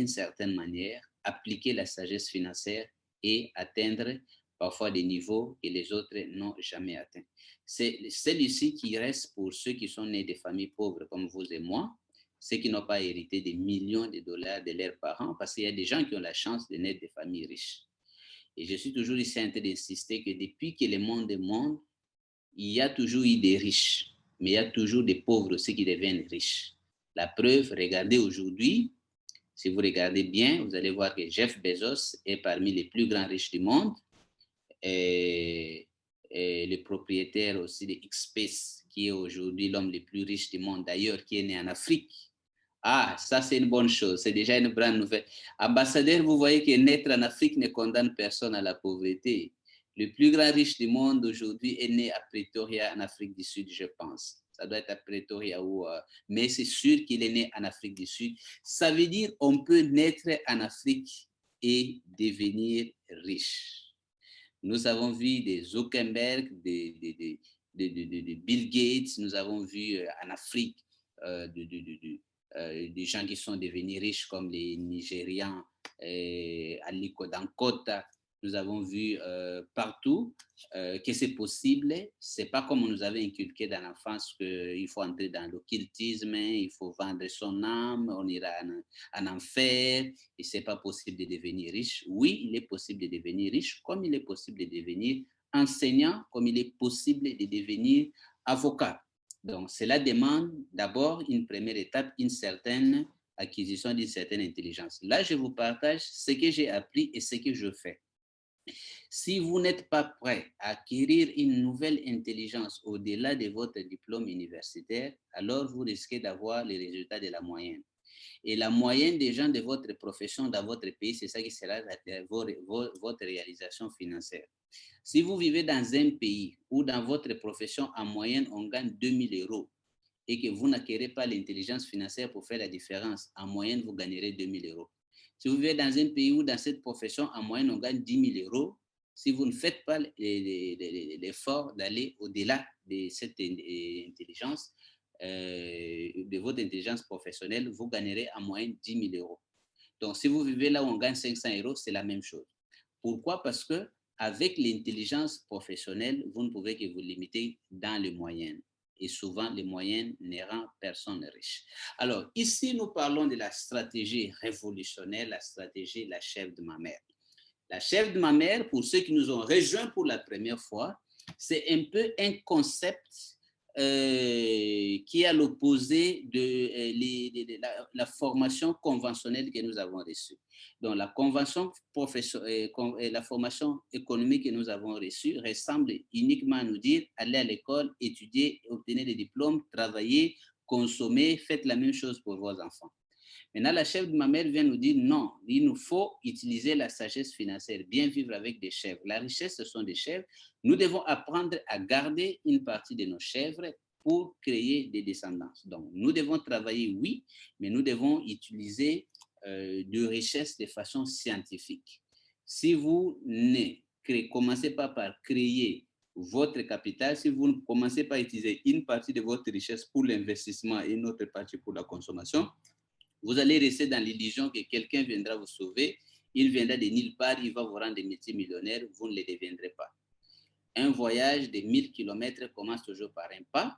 d'une certaine manière, appliquer la sagesse financière et atteindre parfois des niveaux que les autres n'ont jamais atteints. C'est celui-ci qui reste pour ceux qui sont nés de familles pauvres comme vous et moi, ceux qui n'ont pas hérité des millions de dollars de leurs parents, parce qu'il y a des gens qui ont la chance de naître de familles riches. Et je suis toujours ici en train d'insister que depuis que le monde est monde, il y a toujours eu des riches, mais il y a toujours des pauvres aussi qui deviennent riches. La preuve, regardez aujourd'hui, si vous regardez bien, vous allez voir que Jeff Bezos est parmi les plus grands riches du monde, et le propriétaire aussi de XSpace, qui est aujourd'hui l'homme le plus riche du monde, d'ailleurs, qui est né en Afrique. Ah, ça c'est une bonne chose, c'est déjà une grande nouvelle. Ambassadeur, vous voyez que naître en Afrique ne condamne personne à la pauvreté. Le plus grand riche du monde aujourd'hui est né à Pretoria, en Afrique du Sud, je pense. Ça doit être à Pretoria, mais c'est sûr qu'il est né en Afrique du Sud. Ça veut dire qu'on peut naître en Afrique et devenir riche. Nous avons vu des Zuckerberg, des Bill Gates, nous avons vu en Afrique des gens qui sont devenus riches comme les Nigérians, Aliko Dankota. Nous avons vu partout que c'est possible. Ce n'est pas comme on nous avait inculqué dans l'enfance qu'il faut entrer dans l'occultisme, il faut vendre son âme, on ira en enfer, et ce n'est pas possible de devenir riche. Oui, il est possible de devenir riche, comme il est possible de devenir enseignant, comme il est possible de devenir avocat. Donc, cela demande d'abord une première étape, une certaine acquisition d'une certaine intelligence. Là, je vous partage ce que j'ai appris et ce que je fais. Si vous n'êtes pas prêt à acquérir une nouvelle intelligence au-delà de votre diplôme universitaire, alors vous risquez d'avoir les résultats de la moyenne. Et la moyenne des gens de votre profession dans votre pays, c'est ça qui sera votre réalisation financière. Si vous vivez dans un pays où dans votre profession, en moyenne, on gagne 2 000 euros et que vous n'acquérez pas l'intelligence financière pour faire la différence, en moyenne, vous gagnerez 2 000 euros. Si vous vivez dans un pays où dans cette profession, en moyenne, on gagne 10 000 euros, si vous ne faites pas l'effort d'aller au-delà de cette intelligence, de votre intelligence professionnelle, vous gagnerez en moyenne 10 000 euros. Donc, si vous vivez là où on gagne 500 euros, c'est la même chose. Pourquoi? Parce qu'avec l'intelligence professionnelle, vous ne pouvez que vous limiter dans les moyennes. Et souvent, les moyennes ne rendent personne riche. Alors, ici, nous parlons de la stratégie révolutionnaire, la stratégie la chèvre de ma mère. La chèvre de ma mère, pour ceux qui nous ont rejoints pour la première fois, c'est un peu un concept qui est à l'opposé de la formation conventionnelle que nous avons reçue. Donc, la formation économique que nous avons reçue ressemble uniquement à nous dire allez à l'école, étudier, obtenir des diplômes, travailler, consommer, faites la même chose pour vos enfants. Maintenant, la chèvre de ma mère vient nous dire non, il nous faut utiliser la sagesse financière, bien vivre avec des chèvres. La richesse, ce sont des chèvres. Nous devons apprendre à garder une partie de nos chèvres pour créer des descendances. Donc, nous devons travailler, oui, mais nous devons utiliser de richesse de façon scientifique. Si vous ne commencez pas par créer votre capital, si vous ne commencez pas à utiliser une partie de votre richesse pour l'investissement et une autre partie pour la consommation, vous allez rester dans l'illusion que quelqu'un viendra vous sauver, il viendra de nulle part, il va vous rendre multimillionnaire, vous ne le deviendrez pas. Un voyage de 1000 km commence toujours par un pas.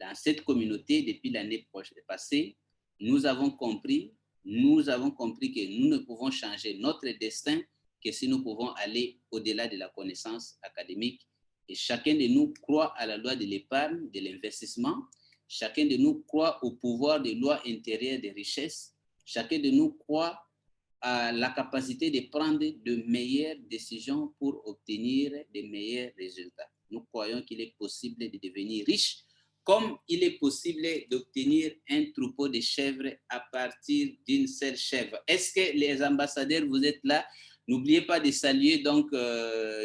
Dans cette communauté, depuis l'année passée, nous avons compris que nous ne pouvons changer notre destin que si nous pouvons aller au-delà de la connaissance académique. Et chacun de nous croit à la loi de l'épargne, de l'investissement. Chacun de nous croit au pouvoir des lois intérieures des richesses. Chacun de nous croit à la capacité de prendre de meilleures décisions pour obtenir de meilleurs résultats. Nous croyons qu'il est possible de devenir riche, comme il est possible d'obtenir un troupeau de chèvres à partir d'une seule chèvre. Est-ce que les ambassadeurs, vous êtes là? N'oubliez pas de saluer donc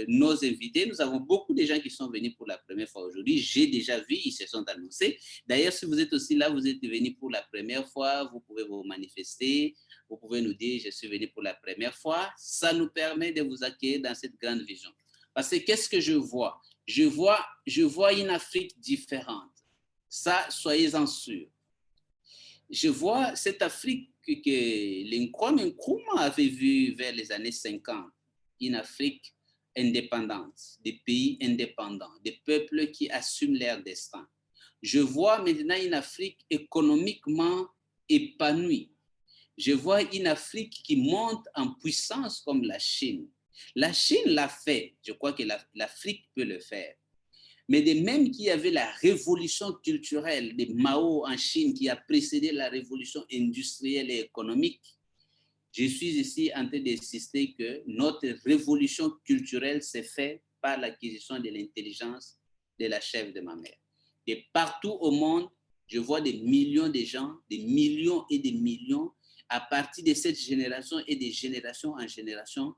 nos invités. Nous avons beaucoup de gens qui sont venus pour la première fois aujourd'hui. J'ai déjà vu, ils se sont annoncés. D'ailleurs, si vous êtes aussi là, vous êtes venus pour la première fois, vous pouvez vous manifester. Vous pouvez nous dire, je suis venu pour la première fois. Ça nous permet de vous accueillir dans cette grande vision. Parce que qu'est-ce que je vois? Je vois une Afrique différente. Ça, soyez-en sûrs. je vois cette Afrique que Nkrumah Nkrumah avait vue vers les années 50, une Afrique indépendante, des pays indépendants, des peuples qui assument leur destin. Je vois maintenant une Afrique économiquement épanouie. Je vois une Afrique qui monte en puissance comme la Chine. La Chine l'a fait, je crois que l'Afrique peut le faire. Mais de même qu'il y avait la révolution culturelle de Mao en Chine qui a précédé la révolution industrielle et économique, je suis ici en train d'insister que notre révolution culturelle s'est faite par l'acquisition de l'intelligence de la chef de ma mère. Et partout au monde, je vois des millions de gens, des millions et des millions, à partir de cette génération et de génération en génération,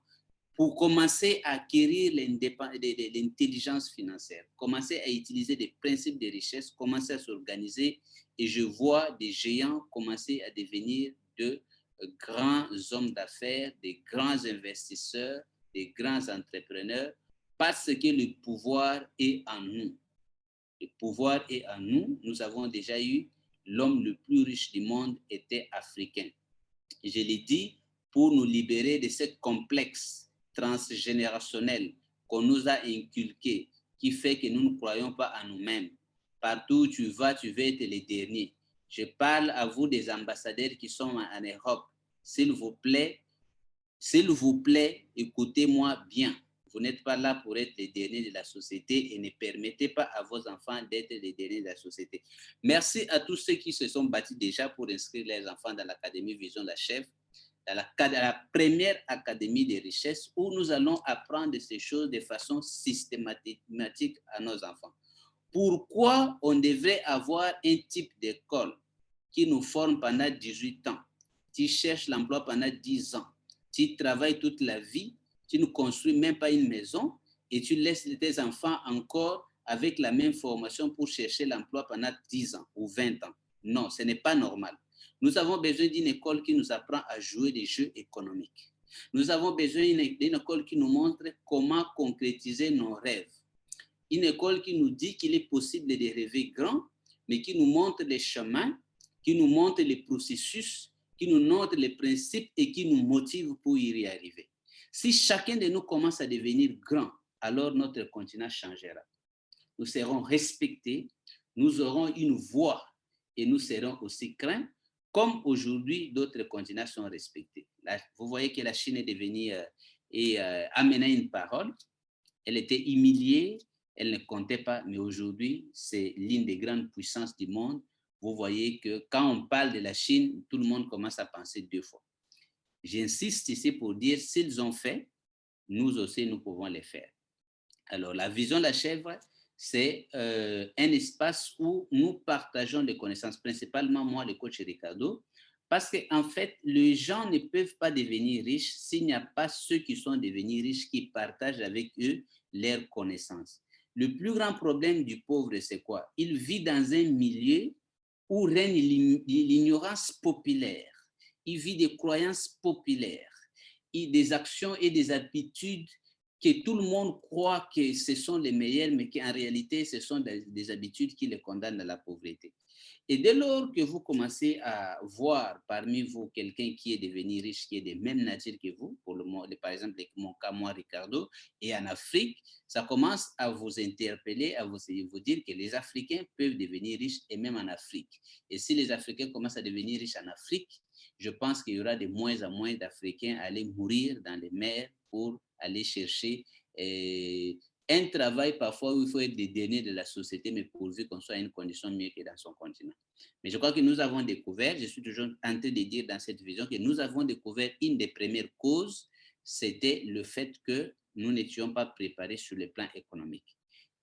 pour commencer à acquérir l'intelligence financière, commencer à utiliser des principes de richesse, commencer à s'organiser, et je vois des géants commencer à devenir de grands hommes d'affaires, des grands investisseurs, des grands entrepreneurs, parce que le pouvoir est en nous. Le pouvoir est en nous. Nous avons déjà eu l'homme le plus riche du monde était africain. Je l'ai dit, pour nous libérer de ce complexe transgénérationnel qu'on nous a inculqué, qui fait que nous ne croyons pas en nous-mêmes. Partout où tu vas, tu veux être les derniers. Je parle à vous des ambassadeurs qui sont en Europe. S'il vous plaît, écoutez-moi bien. Vous n'êtes pas là pour être les derniers de la société et ne permettez pas à vos enfants d'être les derniers de la société. Merci à tous ceux qui se sont battus déjà pour inscrire leurs enfants dans l'Académie Vision la Chef, dans la première académie des richesses où nous allons apprendre ces choses de façon systématique à nos enfants. Pourquoi on devrait avoir un type d'école qui nous forme pendant 18 ans, qui cherche l'emploi pendant 10 ans, tu travailles toute la vie, tu ne construis même pas une maison et tu laisses tes enfants encore avec la même formation pour chercher l'emploi pendant 10 ans ou 20 ans. Non, ce n'est pas normal. Nous avons besoin d'une école qui nous apprend à jouer des jeux économiques. Nous avons besoin d'une école qui nous montre comment concrétiser nos rêves. Une école qui nous dit qu'il est possible de rêver grand, mais qui nous montre les chemins, qui nous montre les processus, qui nous montre les principes et qui nous motive pour y arriver. Si chacun de nous commence à devenir grand, alors notre continent changera. Nous serons respectés, nous aurons une voix et nous serons aussi craints, comme aujourd'hui d'autres continents sont respectés. Là, vous voyez que la Chine est devenue amenait une parole, elle était humiliée, elle ne comptait pas, mais aujourd'hui, c'est l'une des grandes puissances du monde. Vous voyez que quand on parle de la Chine, tout le monde commence à penser deux fois. J'insiste ici pour dire, s'ils ont fait, nous aussi, nous pouvons les faire. Alors, la vision de la chèvre, c'est un espace où nous partageons des connaissances, principalement moi, le coach Ricardo, parce qu'en fait, les gens ne peuvent pas devenir riches s'il n'y a pas ceux qui sont devenus riches qui partagent avec eux leurs connaissances. Le plus grand problème du pauvre, c'est quoi? Il vit dans un milieu où règne l'ignorance populaire. Il vit des croyances populaires, des actions et des habitudes que tout le monde croit que ce sont les meilleures, mais qu'en réalité, ce sont des habitudes qui les condamnent à la pauvreté. Et dès lors que vous commencez à voir parmi vous quelqu'un qui est devenu riche, qui est de même nature que vous, par exemple, mon cas, moi, Ricardo, et en Afrique, ça commence à vous interpeller, à vous dire que les Africains peuvent devenir riches, et même en Afrique. Et si les Africains commencent à devenir riches en Afrique, je pense qu'il y aura de moins en moins d'Africains à aller mourir dans les mers pour aller chercher un travail parfois où il faut être des derniers de la société, mais pourvu qu'on soit à une condition mieux que dans son continent. Mais je crois que nous avons découvert, je suis toujours en train de dire dans cette vision, que nous avons découvert une des premières causes, c'était le fait que nous n'étions pas préparés sur le plan économique.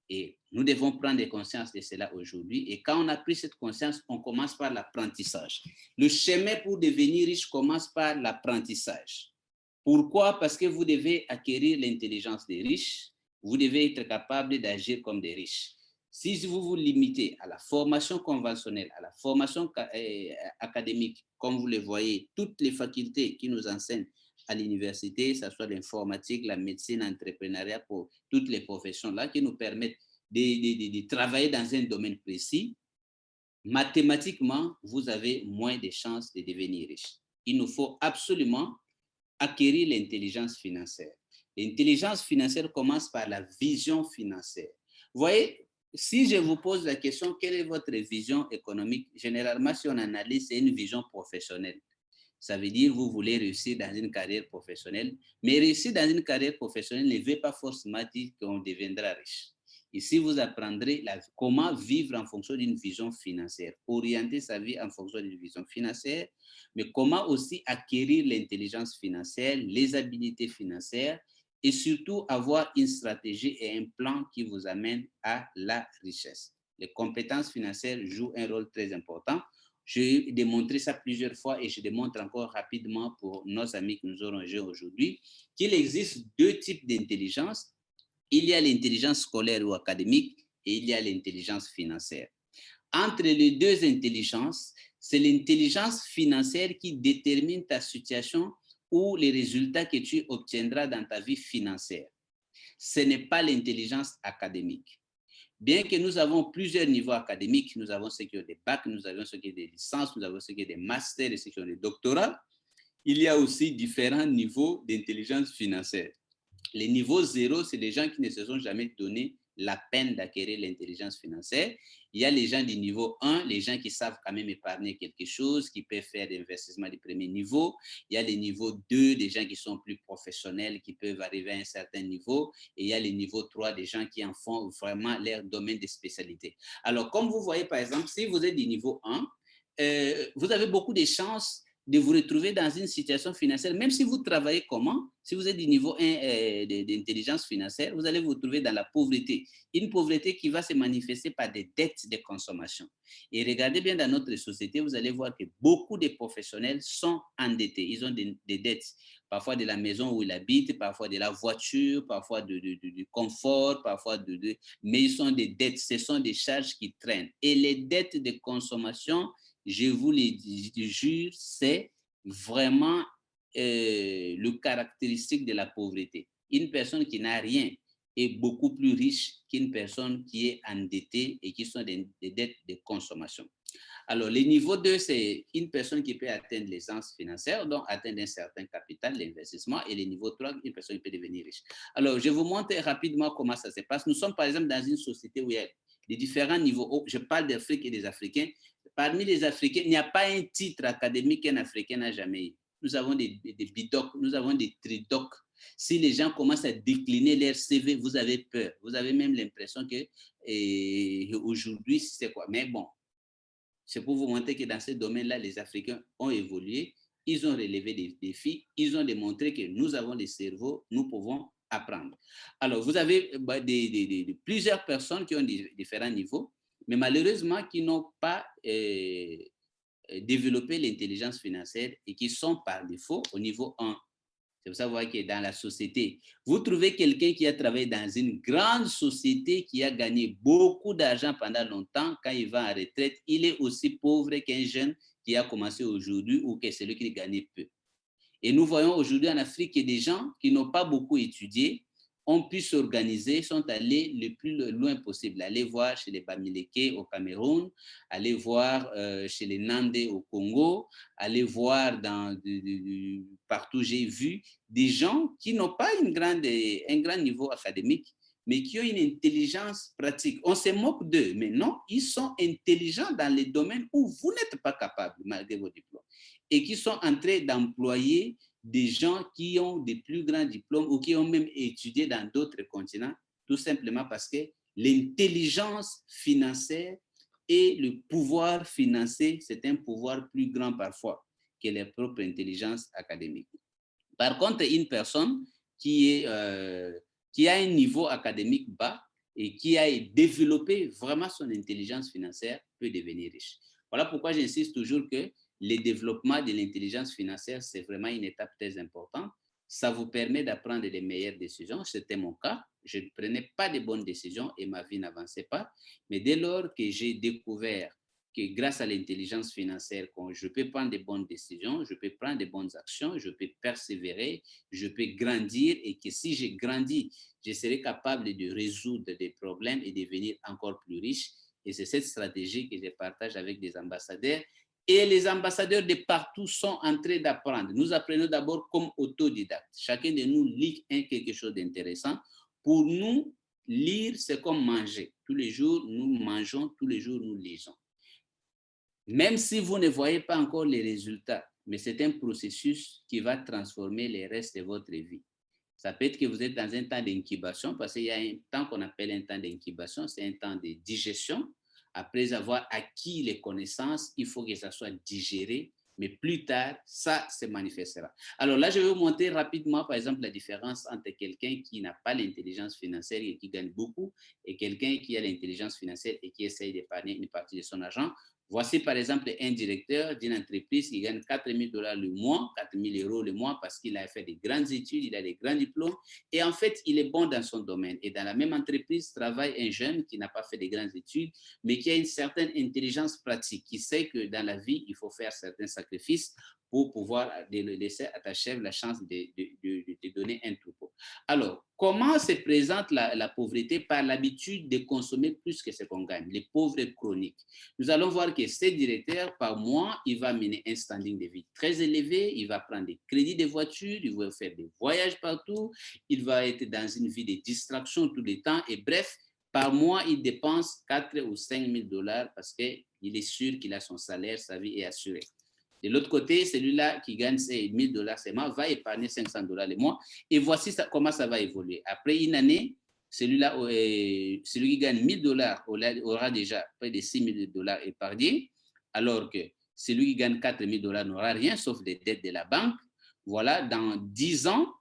Et nous devons prendre conscience de cela aujourd'hui. Et quand on a pris cette conscience, on commence par l'apprentissage. Le chemin pour devenir riche commence par l'apprentissage. Pourquoi? Parce que vous devez acquérir l'intelligence des riches, vous devez être capable d'agir comme des riches. Si vous vous limitez à la formation conventionnelle, à la formation académique, comme vous le voyez, toutes les facultés qui nous enseignent à l'université, que ce soit l'informatique, la médecine, l'entrepreneuriat, pour toutes les professions là qui nous permettent de travailler dans un domaine précis, mathématiquement, vous avez moins de chances de devenir riche. Il nous faut absolument acquérir l'intelligence financière. L'intelligence financière commence par la vision financière. Vous voyez, si je vous pose la question, quelle est votre vision économique? Généralement, si on analyse, c'est une vision professionnelle. Ça veut dire que vous voulez réussir dans une carrière professionnelle, mais réussir dans une carrière professionnelle ne veut pas forcément dire qu'on deviendra riche. Ici, vous apprendrez comment vivre en fonction d'une vision financière, orienter sa vie en fonction d'une vision financière, mais comment aussi acquérir l'intelligence financière, les habilités financières et surtout avoir une stratégie et un plan qui vous amène à la richesse. Les compétences financières jouent un rôle très important. J'ai démontré ça plusieurs fois et je démontre encore rapidement pour nos amis que nous aurons aujourd'hui qu'il existe deux types d'intelligence. Il y a l'intelligence scolaire ou académique et il y a l'intelligence financière. Entre les deux intelligences, c'est l'intelligence financière qui détermine ta situation ou les résultats que tu obtiendras dans ta vie financière. Ce n'est pas l'intelligence académique. Bien que nous avons plusieurs niveaux académiques, nous avons ceux qui ont des bacs, nous avons ceux qui ont des licences, nous avons ceux qui ont des masters et ceux qui ont des doctorats, il y a aussi différents niveaux d'intelligence financière. Les niveaux 0, c'est les gens qui ne se sont jamais donné la peine d'acquérir l'intelligence financière. Il y a les gens du niveau 1, les gens qui savent quand même épargner quelque chose, qui peuvent faire des investissements du premier niveau. Il y a les niveaux 2, des gens qui sont plus professionnels, qui peuvent arriver à un certain niveau. Et il y a les niveaux 3, des gens qui en font vraiment leur domaine de spécialité. Alors, comme vous voyez, par exemple, si vous êtes du niveau 1, vous avez beaucoup de chances de vous retrouver dans une situation financière, même si vous travaillez comment, si vous êtes du niveau 1 d'intelligence financière, vous allez vous retrouver dans la pauvreté. Une pauvreté qui va se manifester par des dettes de consommation. Et regardez bien dans notre société, vous allez voir que beaucoup de professionnels sont endettés. Ils ont des dettes, parfois de la maison où ils habitent, parfois de la voiture, parfois du confort, parfois mais ils sont des dettes, ce sont des charges qui traînent. Et les dettes de consommation, je vous le jure, c'est vraiment le caractéristique de la pauvreté. Une personne qui n'a rien est beaucoup plus riche qu'une personne qui est endettée et qui sont des dettes de consommation. Alors, le niveau 2, c'est une personne qui peut atteindre l'aisance financière, donc atteindre un certain capital, l'investissement. Et le niveau 3, une personne qui peut devenir riche. Alors, je vous montre rapidement comment ça se passe. Nous sommes, par exemple, dans une société où il y a des différents niveaux. Je parle d'Afrique et des Africains. Parmi les Africains, il n'y a pas un titre académique qu'un Africain n'a jamais eu. Nous avons des bidocs, nous avons des tridocs. Si les gens commencent à décliner leur CV, vous avez peur. Vous avez même l'impression que aujourd'hui, c'est quoi. Mais bon, c'est pour vous montrer que dans ce domaine-là, les Africains ont évolué, ils ont relevé des défis, ils ont démontré que nous avons des cerveaux, nous pouvons apprendre. Alors, vous avez plusieurs personnes qui ont différents niveaux, mais malheureusement qui n'ont pas développé l'intelligence financière et qui sont par défaut au niveau 1. C'est pour ça que dans la société, vous trouvez quelqu'un qui a travaillé dans une grande société, qui a gagné beaucoup d'argent pendant longtemps, quand il va en retraite, il est aussi pauvre qu'un jeune qui a commencé aujourd'hui ou que celui qui gagne peu. Et nous voyons aujourd'hui en Afrique que des gens qui n'ont pas beaucoup étudié ont pu s'organiser, sont allés le plus loin possible, aller voir chez les Bamileke au Cameroun, aller voir chez les Nandé au Congo, aller voir partout j'ai vu des gens qui n'ont pas un grand niveau académique, mais qui ont une intelligence pratique. On se moque d'eux, mais non, ils sont intelligents dans les domaines où vous n'êtes pas capable, malgré vos diplômes, et qui sont en train d'employer des gens qui ont des plus grands diplômes ou qui ont même étudié dans d'autres continents, tout simplement parce que l'intelligence financière et le pouvoir financier, c'est un pouvoir plus grand parfois que leur propre intelligence académique. Par contre, une personne qui a un niveau académique bas et qui a développé vraiment son intelligence financière peut devenir riche. Voilà pourquoi j'insiste toujours que le développement de l'intelligence financière, c'est vraiment une étape très importante. Ça vous permet de prendre les meilleures décisions. C'était mon cas. Je ne prenais pas de bonnes décisions et ma vie n'avançait pas. Mais dès lors que j'ai découvert que grâce à l'intelligence financière, je peux prendre de bonnes décisions, je peux prendre de bonnes actions, je peux persévérer, je peux grandir et que si j'ai grandi, je serai capable de résoudre des problèmes et devenir encore plus riche. Et c'est cette stratégie que je partage avec des ambassadeurs. Et les ambassadeurs de partout sont en train d'apprendre. Nous apprenons d'abord comme autodidactes. Chacun de nous lit quelque chose d'intéressant. Pour nous, lire, c'est comme manger. Tous les jours, nous mangeons, tous les jours, nous lisons. Même si vous ne voyez pas encore les résultats, mais c'est un processus qui va transformer le reste de votre vie. Ça peut être que vous êtes dans un temps d'incubation, parce qu'il y a un temps qu'on appelle un temps d'incubation, c'est un temps de digestion. Après avoir acquis les connaissances, il faut que ça soit digéré, mais plus tard, ça se manifestera. Alors là, je vais vous montrer rapidement, par exemple, la différence entre quelqu'un qui n'a pas l'intelligence financière et qui gagne beaucoup, et quelqu'un qui a l'intelligence financière et qui essaye d'épargner une partie de son argent. Voici par exemple un directeur d'une entreprise qui gagne 4 000 $ le mois, 4 000 € le mois parce qu'il a fait de grandes études, il a des grands diplômes et en fait, il est bon dans son domaine. Et dans la même entreprise travaille un jeune qui n'a pas fait de grandes études, mais qui a une certaine intelligence pratique, qui sait que dans la vie, il faut faire certains sacrifices pour pouvoir laisser à ta chèvre la chance de donner un troupeau. Alors, comment se présente la pauvreté? Par l'habitude de consommer plus que ce qu'on gagne, les pauvres chroniques. Nous allons voir que ce directeur, par mois, il va mener un standing de vie très élevé, il va prendre des crédits de voiture, il va faire des voyages partout, il va être dans une vie de distraction tout le temps, et bref, par mois, il dépense 4 ou 5 000 $ parce qu'il est sûr qu'il a son salaire, sa vie est assurée. De l'autre côté, celui-là qui gagne 1 000 $ seulement va épargner 500 $ le mois. Et voici comment ça va évoluer. Après une année, celui qui gagne 1 000 $ aura déjà près de 6 000 $ épargnés, alors que celui qui gagne 4 000 $ n'aura rien sauf des dettes de la banque. Voilà, dans 10 ans,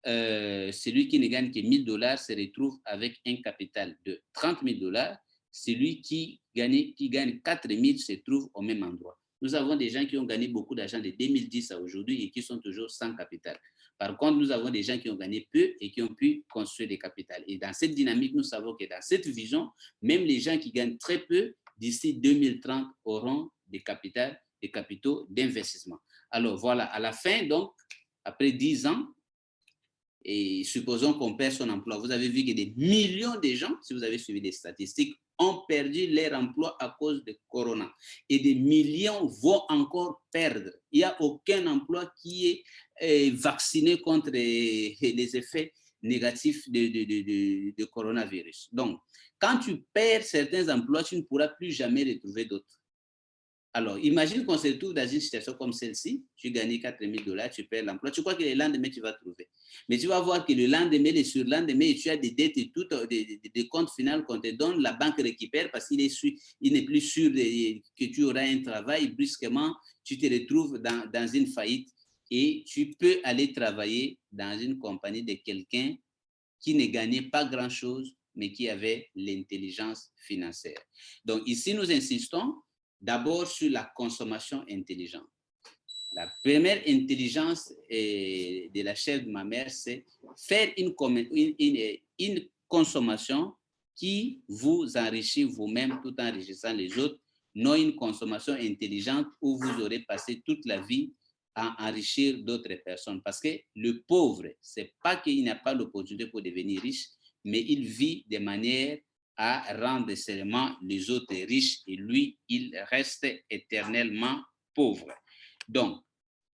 celui qui ne gagne que 1 000 $ se retrouve avec un capital de 30 000 $. Celui qui gagne 4 000 se trouve au même endroit. Nous avons des gens qui ont gagné beaucoup d'argent de 2010 à aujourd'hui et qui sont toujours sans capital. Par contre, nous avons des gens qui ont gagné peu et qui ont pu construire des capitaux. Et dans cette dynamique, nous savons que dans cette vision, même les gens qui gagnent très peu, d'ici 2030, auront des capitaux d'investissement. Alors voilà, à la fin, donc, après 10 ans, et supposons qu'on perd son emploi, vous avez vu que des millions de gens, si vous avez suivi des statistiques, ont perdu leur emploi à cause de Corona. Et des millions vont encore perdre. Il n'y a aucun emploi qui est vacciné contre les effets négatifs de coronavirus. Donc, quand tu perds certains emplois, tu ne pourras plus jamais retrouver d'autres. Alors, imagine qu'on se retrouve dans une situation comme celle-ci, tu gagnes 4 000 $, tu perds l'emploi, tu crois que le lendemain, tu vas trouver. Mais tu vas voir que le lendemain, le surlendemain, tu as des dettes et tout, des comptes finaux qu'on te donne, la banque récupère parce qu'il n'est plus sûr que tu auras un travail. Brusquement, tu te retrouves dans une faillite et tu peux aller travailler dans une compagnie de quelqu'un qui ne gagnait pas grand-chose, mais qui avait l'intelligence financière. Donc ici, nous insistons d'abord sur la consommation intelligente. La première intelligence de la chef de ma mère, c'est faire une consommation qui vous enrichit vous-même tout en enrichissant les autres, non une consommation intelligente où vous aurez passé toute la vie à enrichir d'autres personnes. Parce que le pauvre, ce n'est pas qu'il n'a pas l'opportunité pour devenir riche, mais il vit de manière à rendre seulement les autres riches et lui, il reste éternellement pauvre. Donc,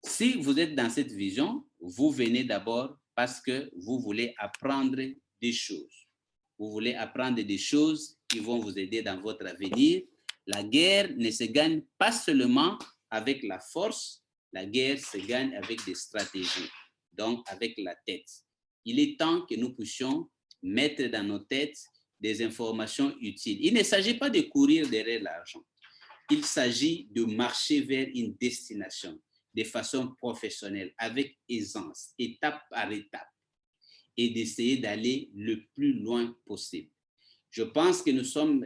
si vous êtes dans cette vision, vous venez d'abord parce que vous voulez apprendre des choses. Vous voulez apprendre des choses qui vont vous aider dans votre avenir. La guerre ne se gagne pas seulement avec la force, la guerre se gagne avec des stratégies, donc avec la tête. Il est temps que nous puissions mettre dans nos têtes des informations utiles. Il ne s'agit pas de courir derrière l'argent. Il s'agit de marcher vers une destination de façon professionnelle, avec aisance, étape par étape, et d'essayer d'aller le plus loin possible. Je pense que nous sommes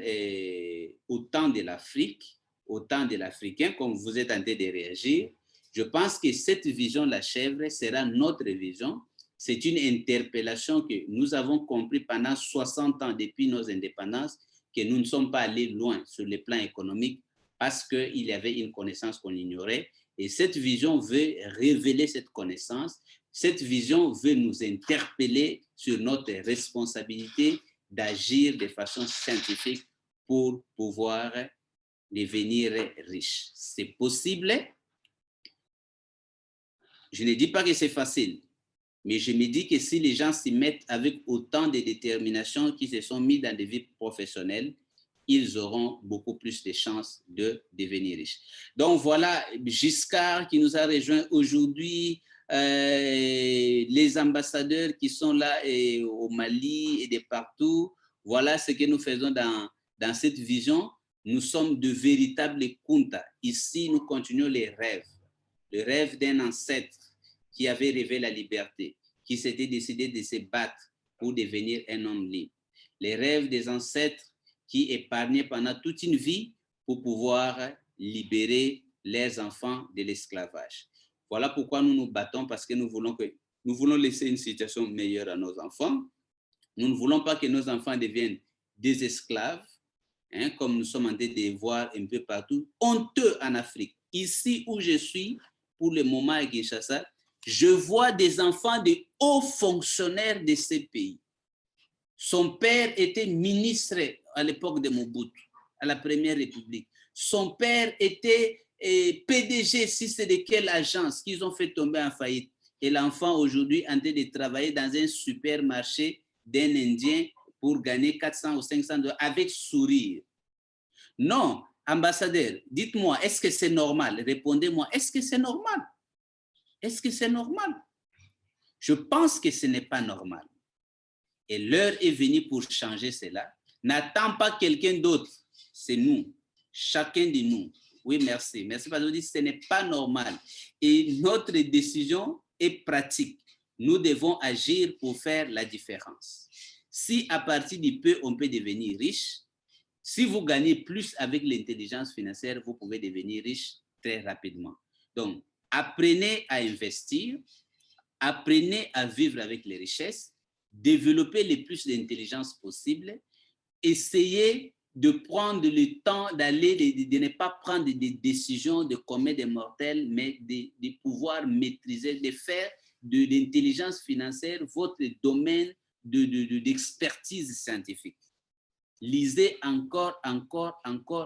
au temps de l'Afrique, au temps de l'Africain, comme vous êtes en train de réagir. Je pense que cette vision de la chèvre sera notre vision. C'est une interpellation que nous avons compris pendant 60 ans depuis nos indépendances, que nous ne sommes pas allés loin sur le plan économique parce qu'il y avait une connaissance qu'on ignorait. Et cette vision veut révéler cette connaissance. Cette vision veut nous interpeller sur notre responsabilité d'agir de façon scientifique pour pouvoir devenir riche. C'est possible. Je ne dis pas que c'est facile, mais je me dis que si les gens s'y mettent avec autant de détermination qu'ils se sont mis dans des vies professionnelles, ils auront beaucoup plus de chances de devenir riches. Donc voilà, Giscard qui nous a rejoints aujourd'hui, les ambassadeurs qui sont là au Mali et de partout. Voilà ce que nous faisons dans cette vision. Nous sommes de véritables Kunta. Ici, nous continuons les rêves. Le rêve d'un ancêtre qui avait rêvé la liberté, qui s'était décidé de se battre pour devenir un homme libre. Les rêves des ancêtres qui épargnaient pendant toute une vie pour pouvoir libérer leurs enfants de l'esclavage. Voilà pourquoi nous nous battons, parce que nous voulons laisser une situation meilleure à nos enfants. Nous ne voulons pas que nos enfants deviennent des esclaves, hein, comme nous sommes en train de voir un peu partout, honteux en Afrique. Ici où je suis, pour le moment à Kinshasa, je vois des enfants de hauts fonctionnaires de ces pays. Son père était ministre à l'époque de Mobutu, à la Première République. Son père était PDG, si c'est de quelle agence qu'ils ont fait tomber en faillite. Et l'enfant aujourd'hui en train de travailler dans un supermarché d'un Indien pour gagner 400 ou 500 $ avec sourire. Non, ambassadeur, dites-moi, est-ce que c'est normal? Répondez-moi, est-ce que c'est normal? Est-ce que c'est normal? Je pense que ce n'est pas normal. Et l'heure est venue pour changer cela. N'attends pas quelqu'un d'autre, c'est nous, chacun de nous. Oui, merci. Merci parce que vous dites que ce n'est pas normal. Et notre décision est pratique. Nous devons agir pour faire la différence. Si à partir du peu, on peut devenir riche, si vous gagnez plus avec l'intelligence financière, vous pouvez devenir riche très rapidement. Donc, apprenez à investir, apprenez à vivre avec les richesses, développez le plus d'intelligence possible, essayez de prendre le temps d'aller, de ne pas prendre des décisions de commettre des mortels, mais de pouvoir maîtriser, de faire de l'intelligence financière votre domaine d'expertise scientifique. Lisez encore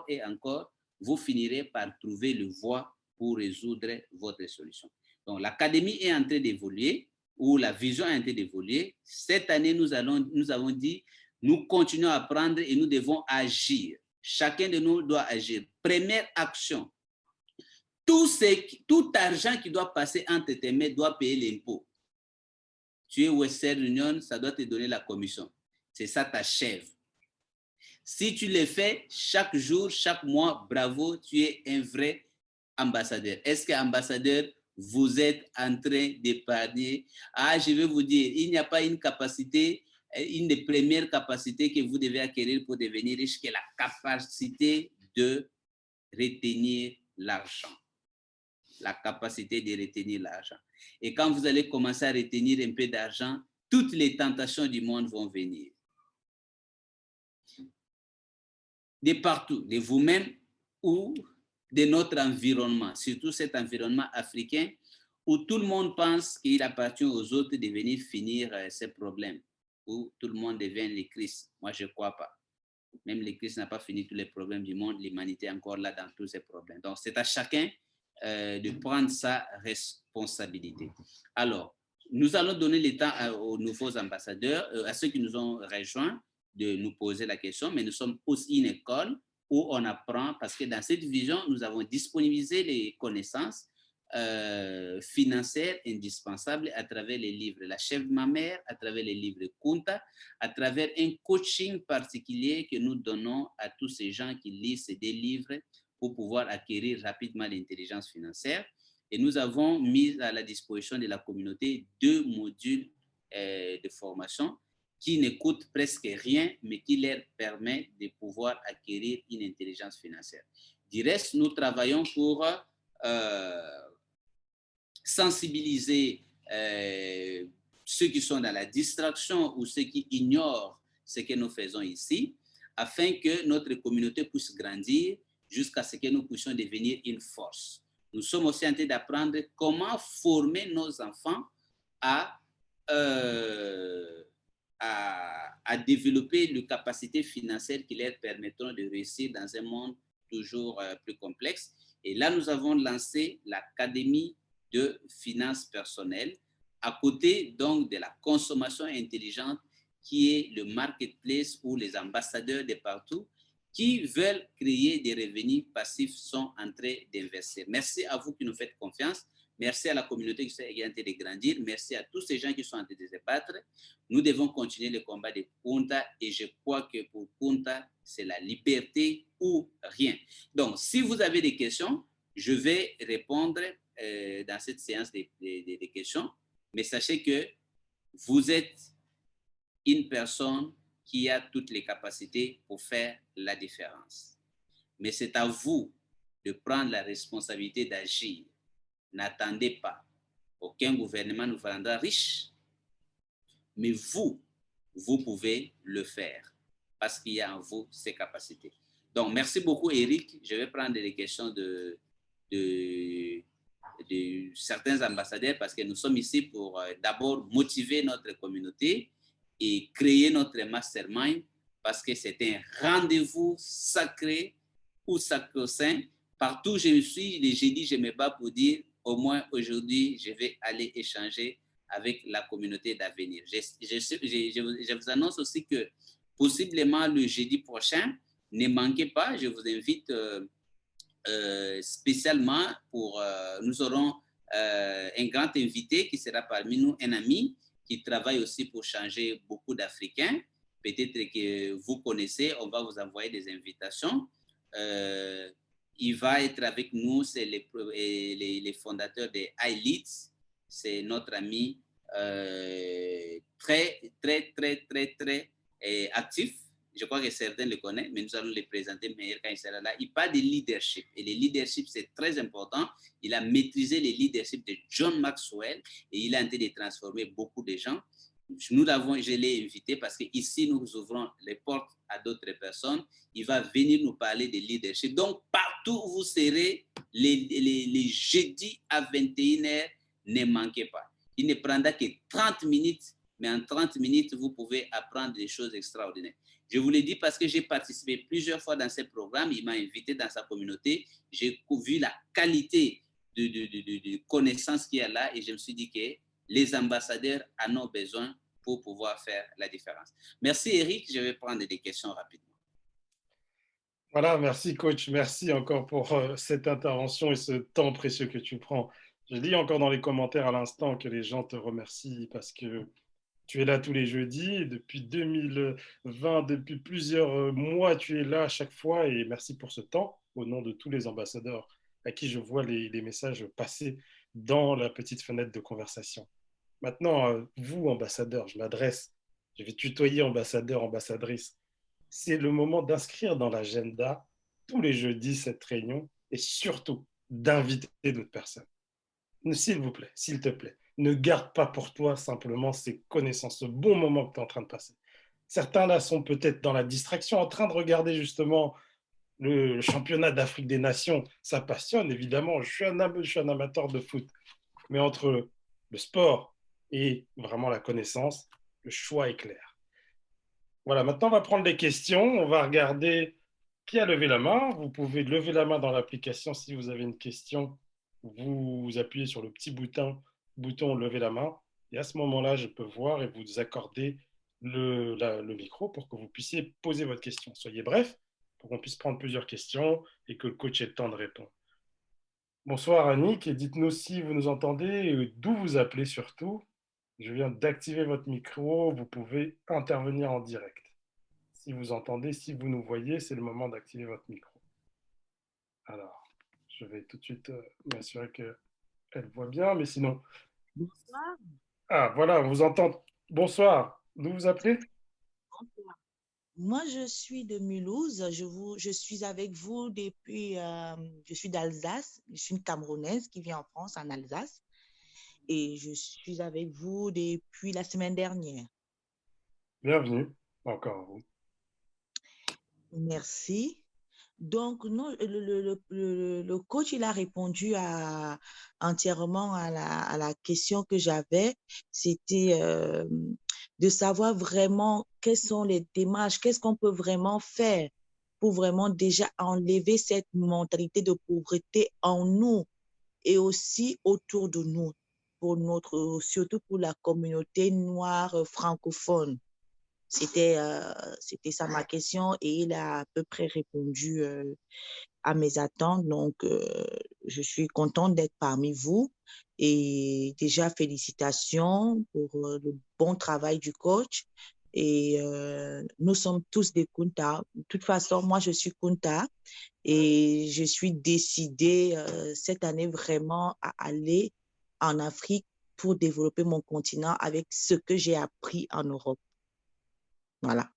et encore, vous finirez par trouver le voie pour résoudre votre solution. Donc, l'académie est en train d'évoluer, ou la vision est en train d'évoluer. Cette année, nous avons dit, nous continuons à apprendre et nous devons agir. Chacun de nous doit agir. Première action, tout argent qui doit passer entre tes mains doit payer l'impôt. Tu es Western Union, ça doit te donner la commission. C'est ça ta chèvre. Si tu le fais chaque jour, chaque mois, bravo, tu es un vrai ambassadeur. Est-ce qu'ambassadeur, vous êtes en train d'épargner? Ah, je vais vous dire, il n'y a pas une capacité, une des premières capacités que vous devez acquérir pour devenir riche, qui est la capacité de retenir l'argent. La capacité de retenir l'argent. Et quand vous allez commencer à retenir un peu d'argent, toutes les tentations du monde vont venir. De partout, de vous-même ou de notre environnement, surtout cet environnement africain où tout le monde pense qu'il appartient aux autres de venir finir ces problèmes, où tout le monde devient le Christ. Moi, je ne crois pas. Même le Christ n'a pas fini tous les problèmes du monde, l'humanité est encore là dans tous ces problèmes. Donc, c'est à chacun de prendre sa responsabilité. Alors, nous allons donner le temps aux nouveaux ambassadeurs, à ceux qui nous ont rejoints, de nous poser la question, mais nous sommes aussi une école où on apprend, parce que dans cette vision, nous avons disponibilisé les connaissances financières indispensables à travers les livres La Chèvre de ma mère, à travers les livres Kunta, à travers un coaching particulier que nous donnons à tous ces gens qui lisent ces deux livres pour pouvoir acquérir rapidement l'intelligence financière. Et nous avons mis à la disposition de la communauté 2 modules de formation qui ne coûtent presque rien, mais qui leur permet de pouvoir acquérir une intelligence financière. Du reste, nous travaillons pour sensibiliser ceux qui sont dans la distraction ou ceux qui ignorent ce que nous faisons ici, afin que notre communauté puisse grandir jusqu'à ce que nous puissions devenir une force. Nous sommes aussi en train d'apprendre comment former nos enfants à à développer les capacités financières qui leur permettront de réussir dans un monde toujours plus complexe. Et là, nous avons lancé l'Académie de finances personnelles, à côté donc de la consommation intelligente, qui est le marketplace où les ambassadeurs de partout qui veulent créer des revenus passifs sont en train d'investir. Merci à vous qui nous faites confiance. Merci à la communauté qui est en train de grandir. Merci à tous ces gens qui sont en train de se battre. Nous devons continuer le combat de Kunta et je crois que pour Kunta, c'est la liberté ou rien. Donc, si vous avez des questions, je vais répondre dans cette séance des questions. Mais sachez que vous êtes une personne qui a toutes les capacités pour faire la différence. Mais c'est à vous de prendre la responsabilité d'agir. N'attendez pas. Aucun gouvernement ne vous rendra riche. Mais vous pouvez le faire parce qu'il y a en vous ces capacités. Donc, merci beaucoup, Eric. Je vais prendre les questions de certains ambassadeurs parce que nous sommes ici pour d'abord motiver notre communauté et créer notre mastermind parce que c'est un rendez-vous sacré ou sacro-saint. Partout où je suis, les jeudis, je me bats pour dire au moins aujourd'hui, je vais aller échanger avec la communauté d'avenir. Je vous annonce aussi que possiblement le jeudi prochain, ne manquez pas, je vous invite spécialement pour, nous aurons un grand invité qui sera parmi nous, un ami qui travaille aussi pour changer beaucoup d'Africains. Peut-être que vous connaissez, on va vous envoyer des invitations. Il va être avec nous, c'est les fondateurs de iLeads. C'est notre ami très actif. Je crois que certains le connaissent, mais nous allons les présenter meilleur quand il sera là. Il parle de leadership. Et le leadership, c'est très important. Il a maîtrisé le leadership de John Maxwell et il a tenté de transformer beaucoup de gens. Je l'ai invité parce qu'ici, nous ouvrons les portes à d'autres personnes. Il va venir nous parler de leadership. Donc, partout où vous serez, les jeudis à 21h, ne manquez pas. Il ne prendra que 30 minutes, mais en 30 minutes, vous pouvez apprendre des choses extraordinaires. Je vous l'ai dit parce que j'ai participé plusieurs fois dans ce programme. Il m'a invité dans sa communauté. J'ai vu la qualité de connaissances qu'il y a là et je me suis dit que les ambassadeurs en ont besoin pour pouvoir faire la différence. Merci Eric, je vais prendre des questions rapidement. Voilà, merci coach, merci encore pour cette intervention et ce temps précieux que tu prends. Je dis encore dans les commentaires à l'instant que les gens te remercient parce que tu es là tous les jeudis, depuis 2020, depuis plusieurs mois, tu es là à chaque fois et merci pour ce temps au nom de tous les ambassadeurs à qui je vois les messages passer dans la petite fenêtre de conversation. Maintenant, vous, ambassadeurs, je vais tutoyer ambassadeur, ambassadrice. C'est le moment d'inscrire dans l'agenda tous les jeudis cette réunion et surtout d'inviter d'autres personnes. S'il vous plaît, s'il te plaît, ne garde pas pour toi simplement ces connaissances, ce bon moment que tu es en train de passer. Certains là sont peut-être dans la distraction, en train de regarder justement le championnat d'Afrique des Nations. Ça passionne, évidemment. Je suis un amateur de foot. Mais entre le sport et vraiment la connaissance, le choix est clair. Voilà, maintenant on va prendre les questions. On va regarder qui a levé la main. Vous pouvez lever la main dans l'application si vous avez une question. Vous appuyez sur le petit bouton lever la main. Et à ce moment-là, je peux voir et vous accorder le micro pour que vous puissiez poser votre question. Soyez bref pour qu'on puisse prendre plusieurs questions et que le coach ait le temps de répondre. Bonsoir Annick, et dites-nous si vous nous entendez et d'où vous appelez surtout. Je viens d'activer votre micro, vous pouvez intervenir en direct. Si vous entendez, si vous nous voyez, c'est le moment d'activer votre micro. Alors, je vais tout de suite m'assurer qu'elle voit bien, mais sinon... Bonsoir. Ah, voilà, on vous entend. Bonsoir, d'où vous appelez? Bonsoir. Moi, je suis de Mulhouse. Je suis avec vous depuis... je suis d'Alsace. Je suis une Camerounaise qui vit en France, en Alsace. Et je suis avec vous depuis la semaine dernière. Bienvenue, encore vous. Merci. Donc, non, le coach, il a répondu entièrement à la question que j'avais. C'était de savoir vraiment quelles sont les démarches, qu'est-ce qu'on peut vraiment faire pour vraiment déjà enlever cette mentalité de pauvreté en nous et aussi autour de nous, surtout pour la communauté noire francophone. C'était ça ma question et il a à peu près répondu à mes attentes. Donc, je suis contente d'être parmi vous et déjà félicitations pour le bon travail du coach. Et nous sommes tous des Kunta. De toute façon, moi, je suis Kunta et je suis décidée cette année vraiment à aller en Afrique pour développer mon continent avec ce que j'ai appris en Europe. Voilà.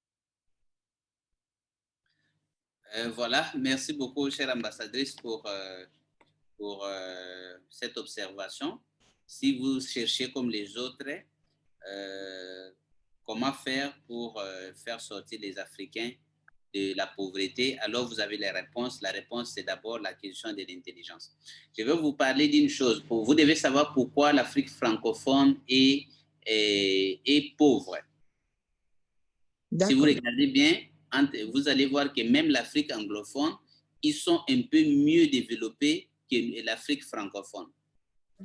Voilà, merci beaucoup, chère ambassadrice, pour cette observation. Si vous cherchez comme les autres, comment faire pour faire sortir les Africains de la pauvreté, alors vous avez les réponses. La réponse, c'est d'abord la question de l'intelligence. Je vais vous parler d'une chose. Vous devez savoir pourquoi l'Afrique francophone est pauvre. Si vous regardez bien, vous allez voir que même l'Afrique anglophone, ils sont un peu mieux développés que l'Afrique francophone.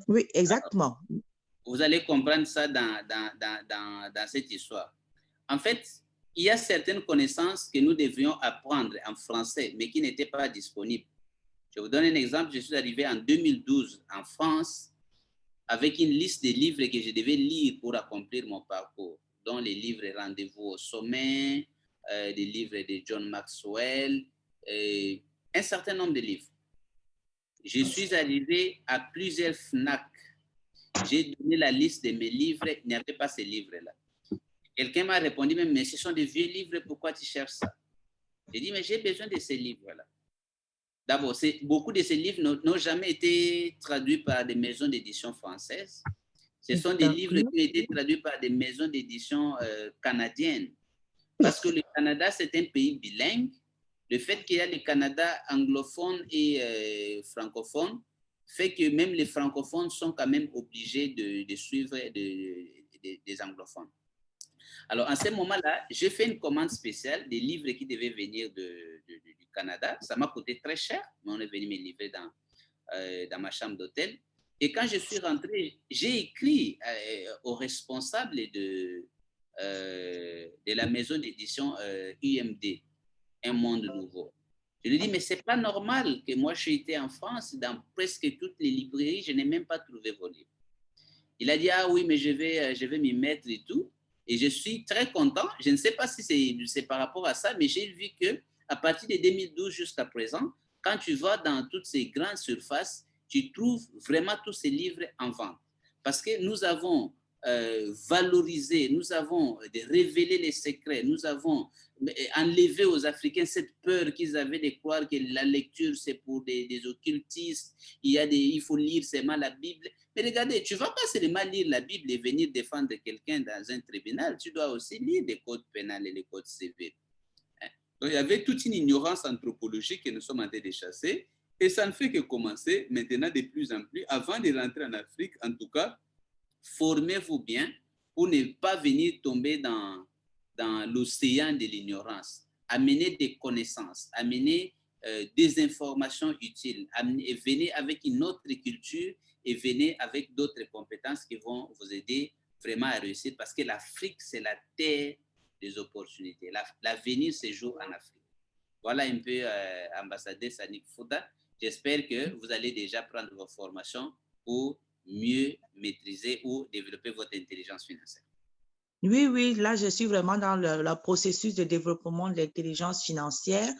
Oui, exactement. Alors, vous allez comprendre ça dans cette histoire. En fait, il y a certaines connaissances que nous devrions apprendre en français, mais qui n'étaient pas disponibles. Je vous donne un exemple. Je suis arrivé en 2012 en France avec une liste de livres que je devais lire pour accomplir mon parcours, dont les livres Rendez-vous au sommet, des livres de John Maxwell, un certain nombre de livres. Je suis arrivé à plusieurs FNAC. J'ai donné la liste de mes livres, il n'y avait pas ces livres-là. Quelqu'un m'a répondu, mais ce sont des vieux livres, pourquoi tu cherches ça? J'ai dit, mais j'ai besoin de ces livres-là. D'abord, beaucoup de ces livres n'ont jamais été traduits par des maisons d'édition françaises. Ce sont des livres qui ont été traduits par des maisons d'édition canadiennes. Parce que le Canada, c'est un pays bilingue. Le fait qu'il y a le Canada anglophone et francophone fait que même les francophones sont quand même obligés de suivre des anglophones. Alors, en ce moment-là, j'ai fait une commande spéciale des livres qui devaient venir du Canada. Ça m'a coûté très cher, mais on est venu me livrer dans ma chambre d'hôtel. Et quand je suis rentré, j'ai écrit au responsable de la maison d'édition UMD, Un Monde Nouveau. Je lui ai dit, mais ce n'est pas normal que moi, j'ai été en France, dans presque toutes les librairies, je n'ai même pas trouvé vos livres. Il a dit, ah oui, mais je vais m'y mettre et tout. Et je suis très content. Je ne sais pas si c'est par rapport à ça, mais j'ai vu qu'à partir de 2012 jusqu'à présent, quand tu vas dans toutes ces grandes surfaces, tu trouves vraiment tous ces livres en vente. Parce que nous avons valorisé, nous avons révélé les secrets, nous avons enlevé aux Africains cette peur qu'ils avaient de croire que la lecture, c'est pour des occultistes, il faut lire seulement la Bible. Mais regardez, tu ne vas pas seulement lire la Bible et venir défendre quelqu'un dans un tribunal, tu dois aussi lire les codes pénals et les codes civils. Donc, il y avait toute une ignorance anthropologique que nous sommes en train de chasser, et ça ne fait que commencer maintenant de plus en plus. Avant de rentrer en Afrique, en tout cas, formez-vous bien pour ne pas venir tomber dans l'océan de l'ignorance. Amenez des connaissances, amenez des informations utiles, venez avec une autre culture et venez avec d'autres compétences qui vont vous aider vraiment à réussir, parce que l'Afrique, c'est la terre des opportunités. L'avenir se joue en Afrique. Voilà un peu, ambassadeur Sanik Fouda. J'espère que vous allez déjà prendre vos formations pour mieux maîtriser ou développer votre intelligence financière. Oui, là, je suis vraiment dans le processus de développement de l'intelligence financière.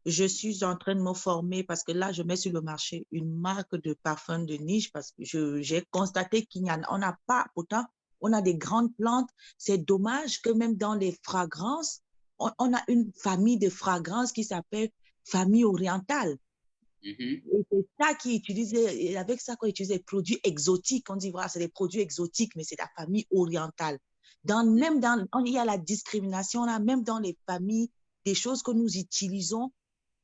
Je suis en train de me former parce que là, je mets sur le marché une marque de parfum de niche parce que j'ai constaté on n'a pas, pourtant, on a des grandes plantes. C'est dommage que même dans les fragrances, on a une famille de fragrances qui s'appelle famille orientale. Et c'est ça qui utilisait, et avec ça qu'on utilisait des produits exotiques. On dit, voilà, c'est des produits exotiques, mais c'est la famille orientale. Il y a la discrimination, là, même dans les familles, des choses que nous utilisons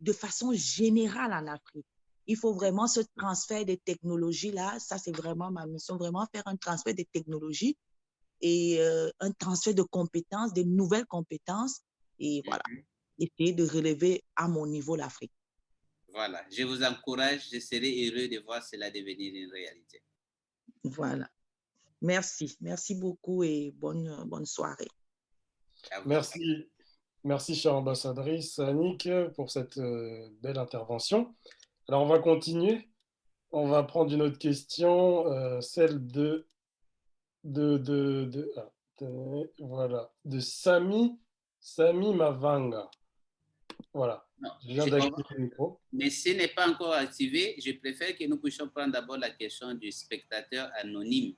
de façon générale en Afrique. Il faut vraiment ce transfert des technologies-là. Ça, c'est vraiment ma mission, vraiment faire un transfert des technologies et un transfert de compétences, de nouvelles compétences, et voilà, essayer de relever à mon niveau l'Afrique. Voilà, je vous encourage, je serai heureux de voir cela devenir une réalité. Voilà. Merci. Merci beaucoup et bonne soirée. Merci. Merci, chère ambassadrice Annick, pour cette belle intervention. Alors, on va continuer. On va prendre une autre question, celle voilà, de Sami Mavanga. Voilà. Non, Je viens d'activer le micro. Mais s'il n'est pas encore activé, je préfère que nous puissions prendre d'abord la question du spectateur anonyme.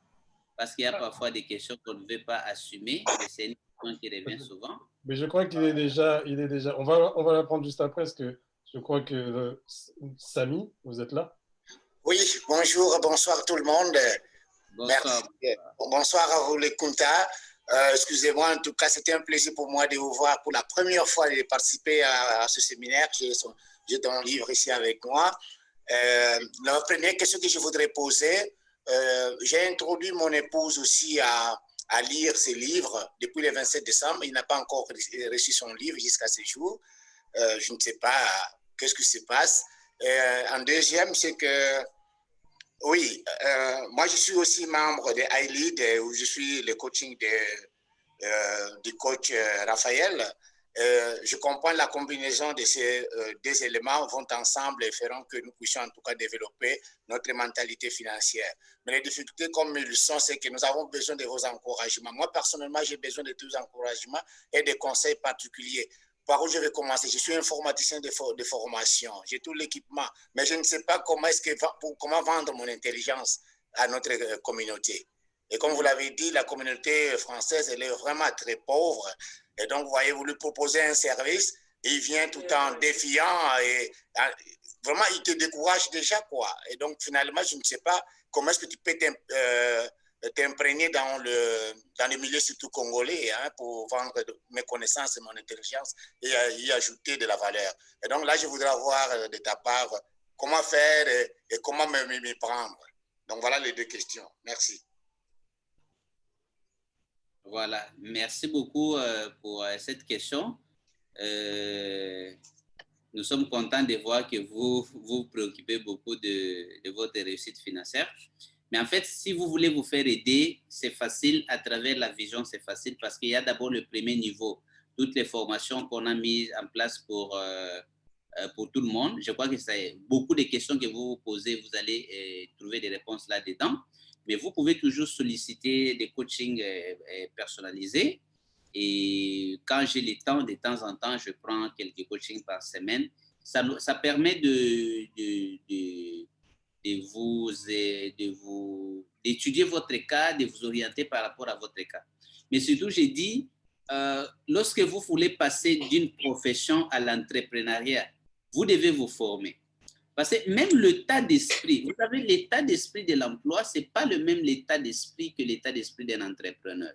Parce qu'il y a parfois des questions qu'on ne veut pas assumer, mais c'est une question qui revient souvent. Mais je crois qu'il est déjà, on va la prendre juste après, parce que je crois que Sami, vous êtes là? Oui, bonjour, bonsoir tout le monde. Bonsoir. Merci. Bonsoir à vous les Kunta. Excusez-moi, en tout cas, c'était un plaisir pour moi de vous voir pour la première fois de participer à ce séminaire. J'ai ton livre ici avec moi. La première question que je voudrais poser, j'ai introduit mon épouse aussi à lire ses livres depuis le 27 décembre. Il n'a pas encore reçu son livre jusqu'à ce jour. Je ne sais pas qu'est-ce qui se passe. En deuxième, c'est que oui, moi je suis aussi membre de iLead où je suis le coaching du coach Raphaël. Je comprends la combinaison de ces deux éléments vont ensemble et feront que nous puissions en tout cas développer notre mentalité financière. Mais les difficultés comme ils sont, c'est que nous avons besoin de vos encouragements. Moi personnellement, j'ai besoin de tous vos encouragements et des conseils particuliers. Par où je vais commencer? Je suis informaticien de formation, j'ai tout l'équipement, mais je ne sais pas comment vendre mon intelligence à notre communauté. Et comme vous l'avez dit, la communauté française, elle est vraiment très pauvre. Et donc, vous voyez, vous lui proposez un service, et il vient tout en défiant, et vraiment, il te décourage déjà, quoi. Et donc, finalement, je ne sais pas comment est-ce que tu peux t'imprégner dans le milieu surtout congolais pour vendre mes connaissances et mon intelligence et y ajouter de la valeur. Et donc là, je voudrais avoir de ta part comment faire et comment m'y prendre. Donc voilà les deux questions. Merci. Voilà, merci beaucoup pour cette question. Nous sommes contents de voir que vous vous préoccupez beaucoup de votre réussite financière. Mais en fait, si vous voulez vous faire aider, c'est facile à travers la vision, c'est facile parce qu'il y a d'abord le premier niveau, toutes les formations qu'on a mises en place pour tout le monde. Je crois que c'est beaucoup de questions que vous vous posez, vous allez trouver des réponses là-dedans. Mais vous pouvez toujours solliciter des coachings personnalisés. Et quand j'ai le temps, de temps en temps, je prends quelques coachings par semaine. Ça permet d'étudier votre cas, de vous orienter par rapport à votre cas. Mais surtout, j'ai dit, lorsque vous voulez passer d'une profession à l'entrepreneuriat, vous devez vous former. Parce que même l'état d'esprit, vous savez, l'état d'esprit de l'emploi, ce n'est pas le même état d'esprit que l'état d'esprit d'un entrepreneur.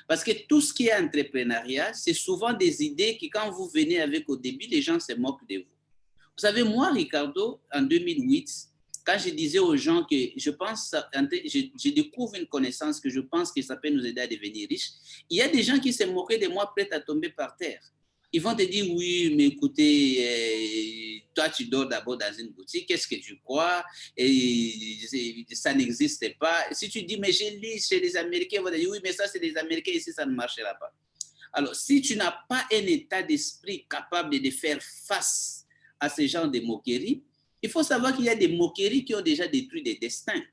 Parce que tout ce qui est entrepreneuriat, c'est souvent des idées que quand vous venez avec au début, les gens se moquent de vous. Vous savez, moi, Ricardo, en 2008, quand je disais aux gens que je découvre une connaissance que je pense que ça peut nous aider à devenir riches, il y a des gens qui se moquaient de moi, prêts à tomber par terre. Ils vont te dire, oui, mais écoutez, toi, tu dors d'abord dans une boutique, qu'est-ce que tu crois? Et ça n'existe pas. Si tu dis, mais j'ai lu chez les Américains, ils vont te dire, oui, mais ça, c'est les Américains, ici, ça ne marchera pas. Alors, si tu n'as pas un état d'esprit capable de faire face à ce genre de moqueries, il faut savoir qu'il y a des moqueries qui ont déjà détruit des destins.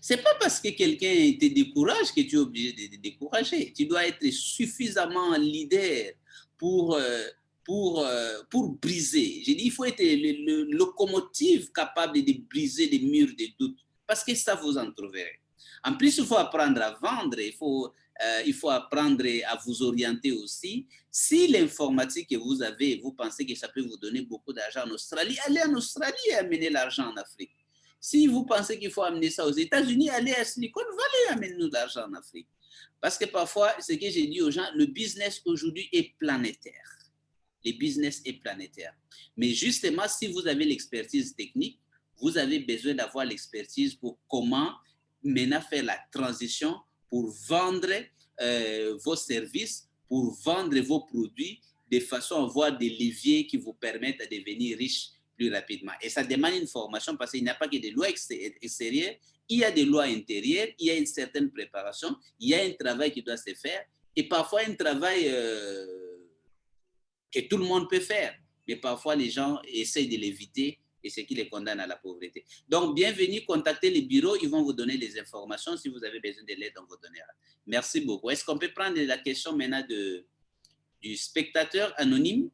Ce n'est pas parce que quelqu'un te décourage que tu es obligé de te décourager. Tu dois être suffisamment leader pour briser. J'ai dit, il faut être le locomotive capable de briser les murs de doute, parce que ça vous en trouverez. En plus, il faut apprendre à vendre, il faut apprendre à vous orienter aussi. Si l'informatique que vous avez, vous pensez que ça peut vous donner beaucoup d'argent en Australie, allez en Australie et amenez l'argent en Afrique. Si vous pensez qu'il faut amener ça aux États-Unis, allez à Silicon Valley et amenez-nous l'argent en Afrique. Parce que parfois, ce que j'ai dit aux gens, le business aujourd'hui est planétaire. Le business est planétaire. Mais justement, si vous avez l'expertise technique, vous avez besoin d'avoir l'expertise pour comment maintenant faire la transition pour vendre vos services, pour vendre vos produits, de façon à avoir des leviers qui vous permettent de devenir riche plus rapidement. Et ça demande une formation parce qu'il n'y a pas que des lois extérieures, il y a des lois intérieures, il y a une certaine préparation, il y a un travail qui doit se faire et parfois un travail que tout le monde peut faire, mais parfois les gens essayent de l'éviter et ce qui les condamne à la pauvreté. Donc, bienvenue, contactez les bureaux, ils vont vous donner les informations si vous avez besoin de l'aide, on vous donnera. Merci beaucoup. Est-ce qu'on peut prendre la question maintenant du spectateur anonyme?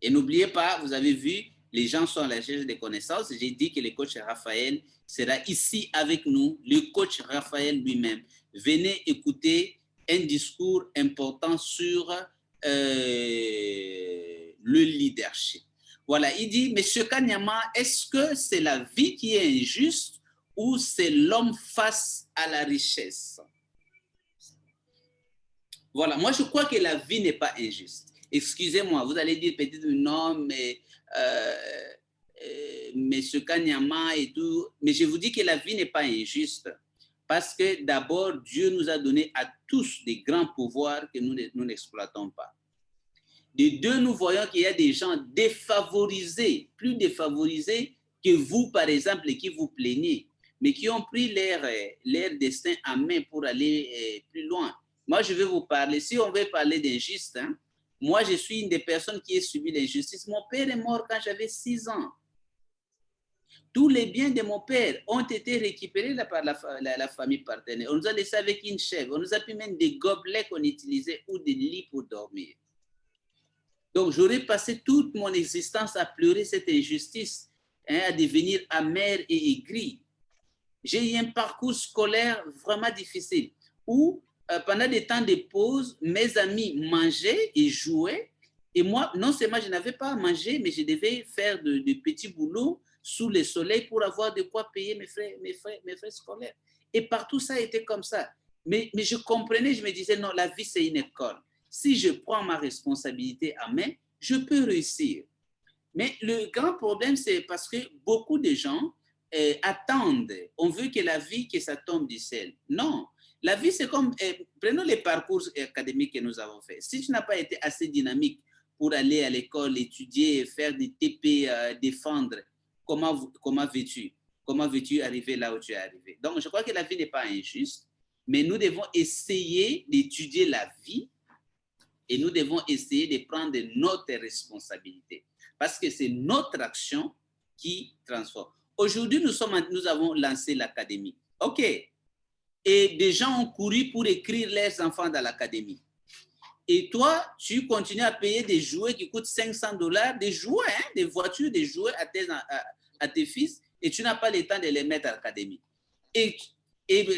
Et n'oubliez pas, vous avez vu, les gens sont à la recherche des connaissances. J'ai dit que le coach Raphaël sera ici avec nous, le coach Raphaël lui-même. Venez écouter un discours important sur le leadership. Voilà, il dit, Monsieur Kanyama, est-ce que c'est la vie qui est injuste ou c'est l'homme face à la richesse? Voilà, moi je crois que la vie n'est pas injuste. Excusez-moi, vous allez dire peut-être non, mais Monsieur Kanyama et tout, mais je vous dis que la vie n'est pas injuste parce que d'abord, Dieu nous a donné à tous des grands pouvoirs que nous n'exploitons pas. De deux, nous voyons qu'il y a des gens défavorisés, plus défavorisés que vous, par exemple, qui vous plaignez, mais qui ont pris leur destin en main pour aller plus loin. Moi, je vais vous parler, si on veut parler d'injuste, hein, moi, je suis une des personnes qui a subi l'injustice. Mon père est mort quand j'avais 6 ans. Tous les biens de mon père ont été récupérés par la famille partenaire. On nous a laissé avec une chèvre, on nous a pris même des gobelets qu'on utilisait ou des lits pour dormir. Donc, j'aurais passé toute mon existence à pleurer cette injustice, hein, à devenir amer et aigri. J'ai eu un parcours scolaire vraiment difficile où, pendant des temps de pause, mes amis mangeaient et jouaient. Et moi, non seulement je n'avais pas à manger, mais je devais faire de petits boulots sous le soleil pour avoir de quoi payer mes frais scolaires. Et partout, ça a été comme ça. Mais je comprenais, je me disais, non, la vie, c'est une école. Si je prends ma responsabilité à main, je peux réussir. Mais le grand problème, c'est parce que beaucoup de gens attendent. On veut que la vie, que ça tombe du ciel. Non. La vie, c'est comme, prenons les parcours académiques que nous avons faits. Si tu n'as pas été assez dynamique pour aller à l'école, étudier, faire des TP, défendre, comment veux-tu? Comment veux-tu arriver là où tu es arrivé? Donc, je crois que la vie n'est pas injuste, mais nous devons essayer d'étudier la vie et nous devons essayer de prendre notre responsabilité parce que c'est notre action qui transforme. Aujourd'hui, nous avons lancé l'académie. OK. Et des gens ont couru pour écrire leurs enfants dans l'académie. Et toi, tu continues à payer des jouets qui coûtent $500, des jouets, hein, des voitures, des jouets à tes fils, et tu n'as pas le temps de les mettre à l'académie. Et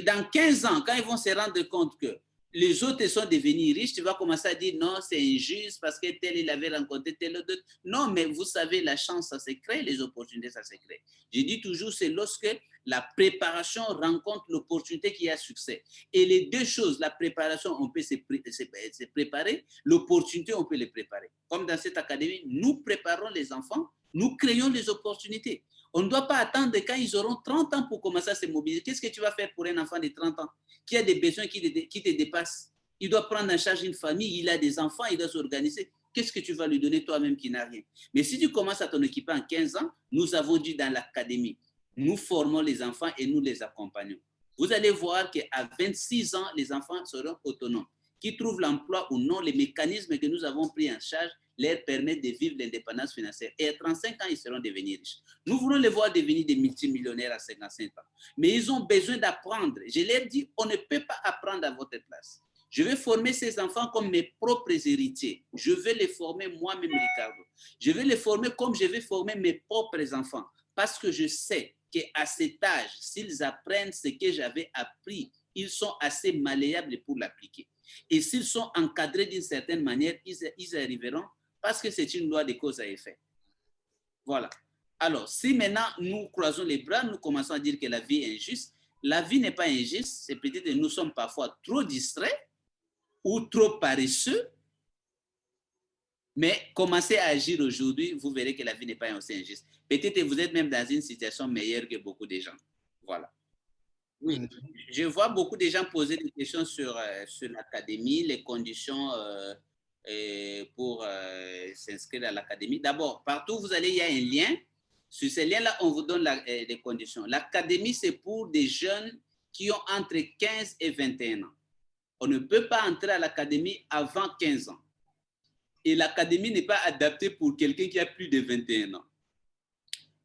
dans 15 ans, quand ils vont se rendre compte que les autres sont devenus riches, tu vas commencer à dire non, c'est injuste parce que tel, il avait rencontré tel autre. Non, mais vous savez, la chance, ça se crée, les opportunités, ça se crée. Je dis toujours, c'est lorsque la préparation rencontre l'opportunité qui a succès. Et les deux choses, la préparation, on peut se préparer, l'opportunité, on peut les préparer. Comme dans cette académie, nous préparons les enfants, nous créons les opportunités. On ne doit pas attendre quand ils auront 30 ans pour commencer à se mobiliser. Qu'est-ce que tu vas faire pour un enfant de 30 ans qui a des besoins qui te dépassent? Il doit prendre en charge une famille, il a des enfants, il doit s'organiser. Qu'est-ce que tu vas lui donner toi-même qui n'a rien? Mais si tu commences à t'en occuper en 15 ans, nous avons dit dans l'académie, nous formons les enfants et nous les accompagnons. Vous allez voir qu'à 26 ans, les enfants seront autonomes. Qu'ils trouvent l'emploi ou non, les mécanismes que nous avons pris en charge leur permettent de vivre l'indépendance financière. Et à 35 ans, ils seront devenus riches. Nous voulons les voir devenir des multimillionnaires à 55 ans. Mais ils ont besoin d'apprendre. Je leur dis, on ne peut pas apprendre à votre place. Je vais former ces enfants comme mes propres héritiers. Je vais les former moi-même, Ricardo. Je vais les former comme je vais former mes propres enfants. Parce que je sais qu'à cet âge, s'ils apprennent ce que j'avais appris, ils sont assez malléables pour l'appliquer. Et s'ils sont encadrés d'une certaine manière, ils arriveront parce que c'est une loi de cause à effet. Voilà. Alors, si maintenant nous croisons les bras, nous commençons à dire que la vie est injuste, la vie n'est pas injuste, c'est peut-être que nous sommes parfois trop distraits ou trop paresseux, mais commencez à agir aujourd'hui, vous verrez que la vie n'est pas aussi injuste. Peut-être que vous êtes même dans une situation meilleure que beaucoup de gens. Voilà. Oui, je vois beaucoup de gens poser des questions sur l'académie, les conditions pour s'inscrire à l'académie. D'abord, partout où vous allez, il y a un lien. Sur ces liens-là, on vous donne les conditions. L'académie, c'est pour des jeunes qui ont entre 15 et 21 ans. On ne peut pas entrer à l'académie avant 15 ans. Et l'académie n'est pas adaptée pour quelqu'un qui a plus de 21 ans.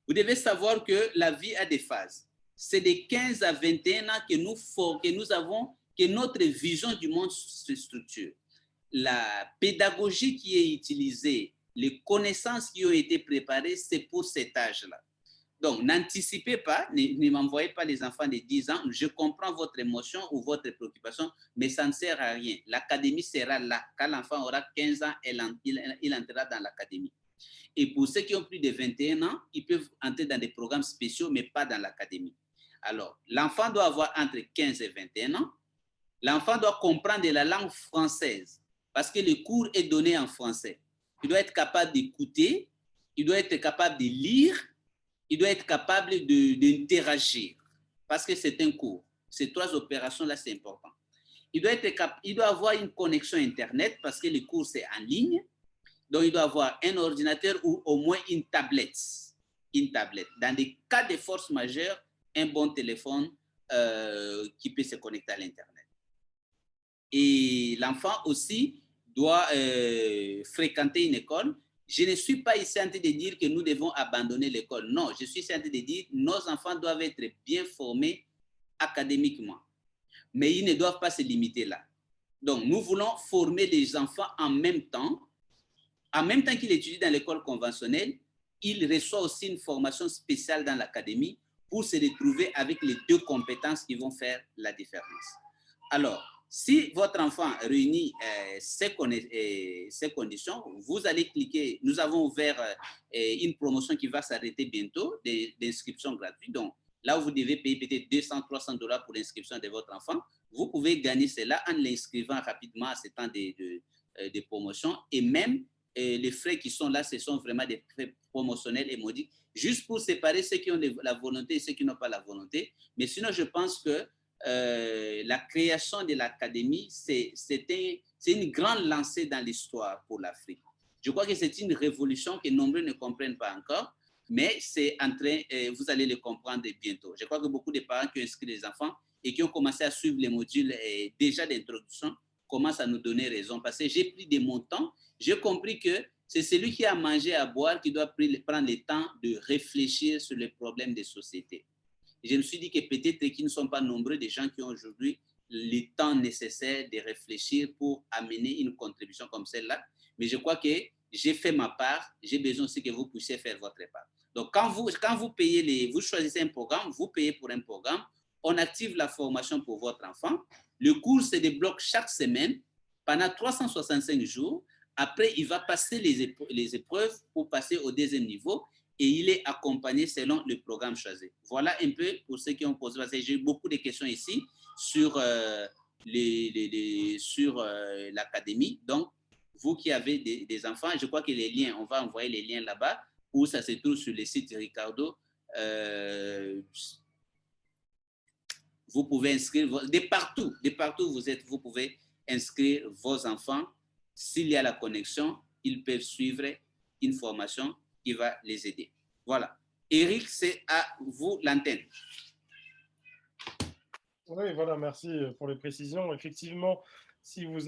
Vous devez savoir que la vie a des phases. C'est de 15 à 21 ans que notre vision du monde se structure. La pédagogie qui est utilisée, les connaissances qui ont été préparées, c'est pour cet âge-là. Donc, n'anticipez pas, ne m'envoyez pas les enfants de 10 ans. Je comprends votre émotion ou votre préoccupation, mais ça ne sert à rien. L'académie sera là. Quand l'enfant aura 15 ans, il entrera dans l'académie. Et pour ceux qui ont plus de 21 ans, ils peuvent entrer dans des programmes spéciaux, mais pas dans l'académie. Alors, l'enfant doit avoir entre 15 et 21 ans. L'enfant doit comprendre la langue française parce que le cours est donné en français. Il doit être capable d'écouter, il doit être capable de lire, il doit être capable d'interagir parce que c'est un cours. Ces trois opérations-là, c'est important. Il doit avoir une connexion Internet parce que le cours, c'est en ligne. Donc, il doit avoir un ordinateur ou au moins une tablette. Une tablette. Dans des cas de force majeure, un bon téléphone qui peut se connecter à l'Internet. Et l'enfant aussi doit fréquenter une école. Je ne suis pas ici en train de dire que nous devons abandonner l'école. Non, je suis ici en train de dire que nos enfants doivent être bien formés académiquement. Mais ils ne doivent pas se limiter là. Donc, nous voulons former les enfants en même temps qu'il étudie dans l'école conventionnelle, il reçoit aussi une formation spéciale dans l'académie pour se retrouver avec les deux compétences qui vont faire la différence. Alors, si votre enfant réunit ces conditions, vous allez cliquer. Nous avons ouvert une promotion qui va s'arrêter bientôt, d'inscription gratuite. Donc, là où vous devez payer peut-être 200, 300 $ pour l'inscription de votre enfant, vous pouvez gagner cela en l'inscrivant rapidement à ce temps de promotion. Et même, les frais qui sont là, ce sont vraiment des frais promotionnels et modiques, juste pour séparer ceux qui ont la volonté et ceux qui n'ont pas la volonté. Mais sinon, je pense que la création de l'académie, c'est une grande lancée dans l'histoire pour l'Afrique. Je crois que c'est une révolution que nombreux ne comprennent pas encore, mais c'est en train, vous allez le comprendre bientôt. Je crois que beaucoup de parents qui ont inscrit les enfants et qui ont commencé à suivre les modules déjà d'introduction commencent à nous donner raison, parce que j'ai pris des montants, j'ai compris que c'est celui qui a mangé à boire qui doit prendre le temps de réfléchir sur les problèmes des sociétés. Et je me suis dit que peut-être qu'ils ne sont pas nombreux des gens qui ont aujourd'hui le temps nécessaire de réfléchir pour amener une contribution comme celle-là. Mais je crois que j'ai fait ma part, j'ai besoin aussi que vous puissiez faire votre part. Donc, quand vous payez vous choisissez un programme, vous payez pour un programme, on active la formation pour votre enfant. Le cours se débloque chaque semaine pendant 365 jours. Après, il va passer les épreuves pour passer au deuxième niveau et il est accompagné selon le programme choisi. Voilà un peu pour ceux qui ont posé, parce que j'ai eu beaucoup de questions ici sur l'académie. Donc, vous qui avez des enfants, je crois que les liens, on va envoyer les liens là-bas, où ça se trouve sur le site Ricardo. Vous pouvez inscrire, de partout où vous êtes, vous pouvez inscrire vos enfants. S'il y a la connexion, ils peuvent suivre une formation qui va les aider. Voilà. Eric, c'est à vous l'antenne. Oui, voilà, merci pour les précisions. Effectivement, si vous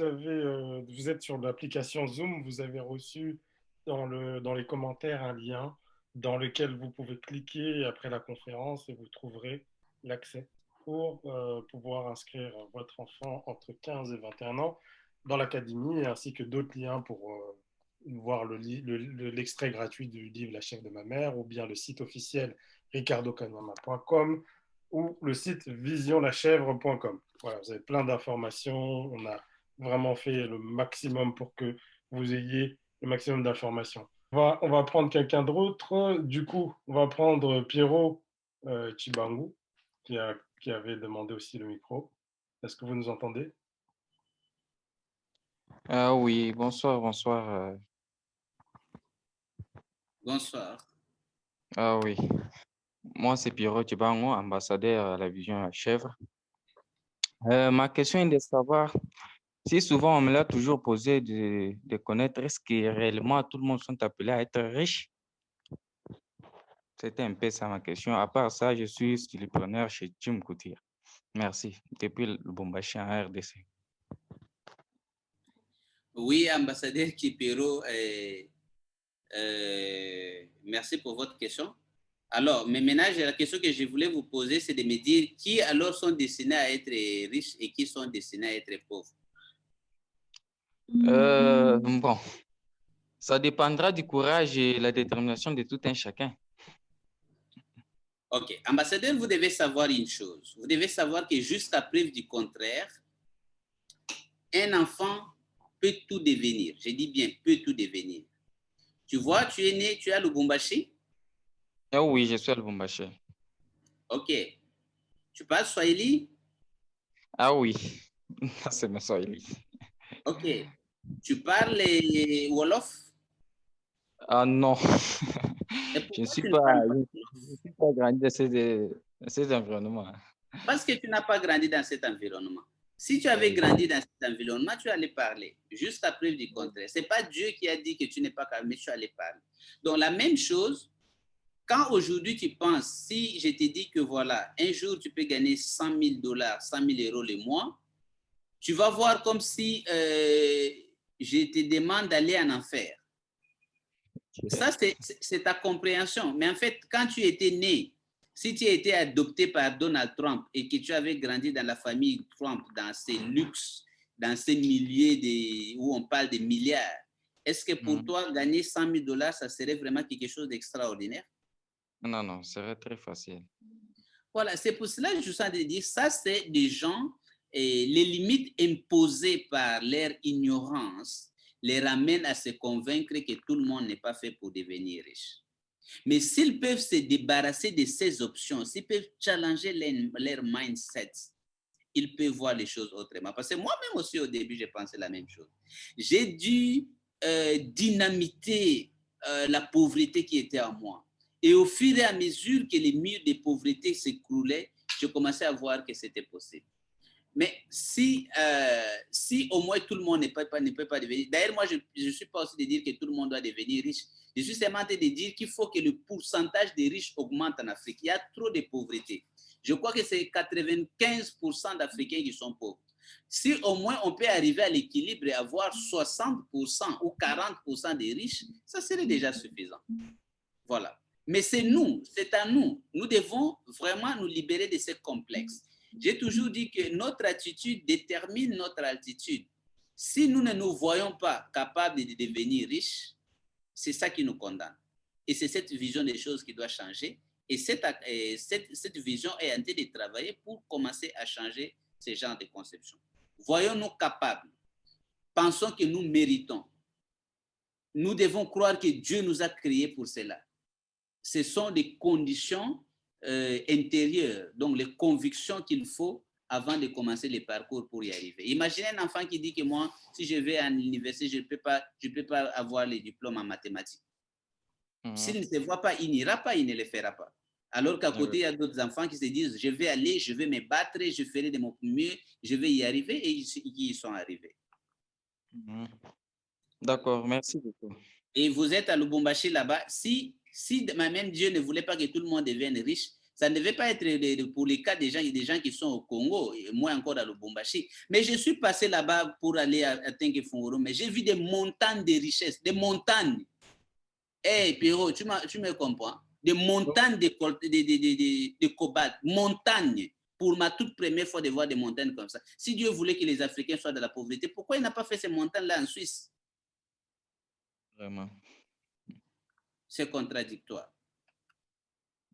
êtes sur l'application Zoom, vous avez reçu dans les commentaires un lien dans lequel vous pouvez cliquer après la conférence et vous trouverez l'accès pour pouvoir inscrire votre enfant entre 15 et 21 ans dans l'académie, ainsi que d'autres liens pour voir l'extrait gratuit du livre La chèvre de ma mère, ou bien le site officiel ricardocanama.com ou le site visionlachèvre.com. Voilà, vous avez plein d'informations. On a vraiment fait le maximum pour que vous ayez le maximum d'informations. On va prendre quelqu'un d'autre. Du coup, on va prendre Pierrot Chibangu, qui avait demandé aussi le micro. Est-ce que vous nous entendez? Oui, bonsoir. Bonsoir. Oui, moi c'est Pierrot Chibango, ambassadeur à la Vision La Chèvre. Ma question est de savoir si souvent on me l'a toujours posé de connaître est-ce que réellement tout le monde sont appelés à être riches? C'était un peu ça ma question. À part ça, je suis stylipreneur chez Jim Couture. Merci. Depuis le Lubumbashi en RDC. Oui, ambassadeur Kipero, merci pour votre question. Alors, mais maintenant, la question que je voulais vous poser, c'est de me dire qui alors sont destinés à être riches et qui sont destinés à être pauvres. Bon, ça dépendra du courage et la détermination de tout un chacun. Ok, ambassadeur, vous devez savoir une chose. Vous devez savoir que jusqu'à preuve du contraire, un enfant peut tout devenir. Je dis bien, peut tout devenir. Tu vois, tu es né, tu es à Lubumbashi? Ah oui, je suis à Lubumbashi. Ok. Tu parles Swahili? Ah oui, c'est ma Swahili. Ok. Tu parles Wolof? Ah non, je ne Et pourquoi suis tu ne parles pas? je suis pas grandi dans ces environnements. Parce que tu n'as pas grandi dans cet environnement. Si tu avais grandi dans cet environnement, tu allais parler. Jusqu'à preuve du contraire. Ce n'est pas Dieu qui a dit que tu n'es pas capable, mais tu allais parler. Donc, la même chose, quand aujourd'hui tu penses, si je te dis que voilà, un jour tu peux gagner 100 000 $, 100 000 euros le mois, tu vas voir comme si je te demande d'aller en enfer. Ça, c'est ta compréhension. Mais en fait, quand tu étais né, si tu as été adopté par Donald Trump et que tu avais grandi dans la famille Trump, dans ces luxes, dans ces milliers où on parle de milliards, est-ce que pour toi, gagner 100 000 $, ça serait vraiment quelque chose d'extraordinaire? Non, non, ce serait très facile. Voilà, c'est pour cela que je suis en train de dire, ça, c'est des gens, et les limites imposées par leur ignorance les ramènent à se convaincre que tout le monde n'est pas fait pour devenir riche. Mais s'ils peuvent se débarrasser de ces options, s'ils peuvent challenger leur mindset, ils peuvent voir les choses autrement. Parce que moi-même aussi, au début, j'ai pensé la même chose. J'ai dû dynamiter la pauvreté qui était en moi. Et au fur et à mesure que les murs de pauvreté s'écroulaient, je commençais à voir que c'était possible. Mais si au moins tout le monde ne peut pas devenir... D'ailleurs, moi, je ne suis pas aussi de dire que tout le monde doit devenir riche. Je suis seulement en train de dire qu'il faut que le pourcentage des riches augmente en Afrique. Il y a trop de pauvreté. Je crois que c'est 95% d'Africains qui sont pauvres. Si au moins on peut arriver à l'équilibre et avoir 60% ou 40% des riches, ça serait déjà suffisant. Voilà. Mais c'est nous, c'est à nous. Nous devons vraiment nous libérer de ces complexes. J'ai toujours dit que notre attitude détermine notre altitude. Si nous ne nous voyons pas capables de devenir riches, c'est ça qui nous condamne. Et c'est cette vision des choses qui doit changer. Et cette vision est en train de travailler pour commencer à changer ce genre de conception. Voyons-nous capables. Pensons que nous méritons. Nous devons croire que Dieu nous a créés pour cela. Ce sont des conditions intérieures, donc les convictions qu'il faut avant de commencer le parcours pour y arriver. Imaginez un enfant qui dit que moi, si je vais à l'université, je ne peux pas avoir les diplômes en mathématiques. S'il ne se voit pas, il n'ira pas, il ne le fera pas. Alors qu'à côté, il y a d'autres enfants qui se disent, je vais aller, je vais me battre, je ferai de mon mieux, je vais y arriver, et ils y sont arrivés. D'accord, merci beaucoup. Et vous êtes à Lubumbashi là-bas, si même Dieu ne voulait pas que tout le monde devienne riche, ça ne devait pas être pour les cas des gens qui sont au Congo, et moi encore à Lubumbashi. Mais je suis passé là-bas pour aller à Tenke-Funguru, mais j'ai vu des montagnes de richesses, des montagnes. Hey, Pierrot, tu me comprends? Des montagnes de cobalt, montagnes. Pour ma toute première fois de voir des montagnes comme ça. Si Dieu voulait que les Africains soient de la pauvreté, pourquoi il n'a pas fait ces montagnes-là en Suisse? Vraiment. C'est contradictoire.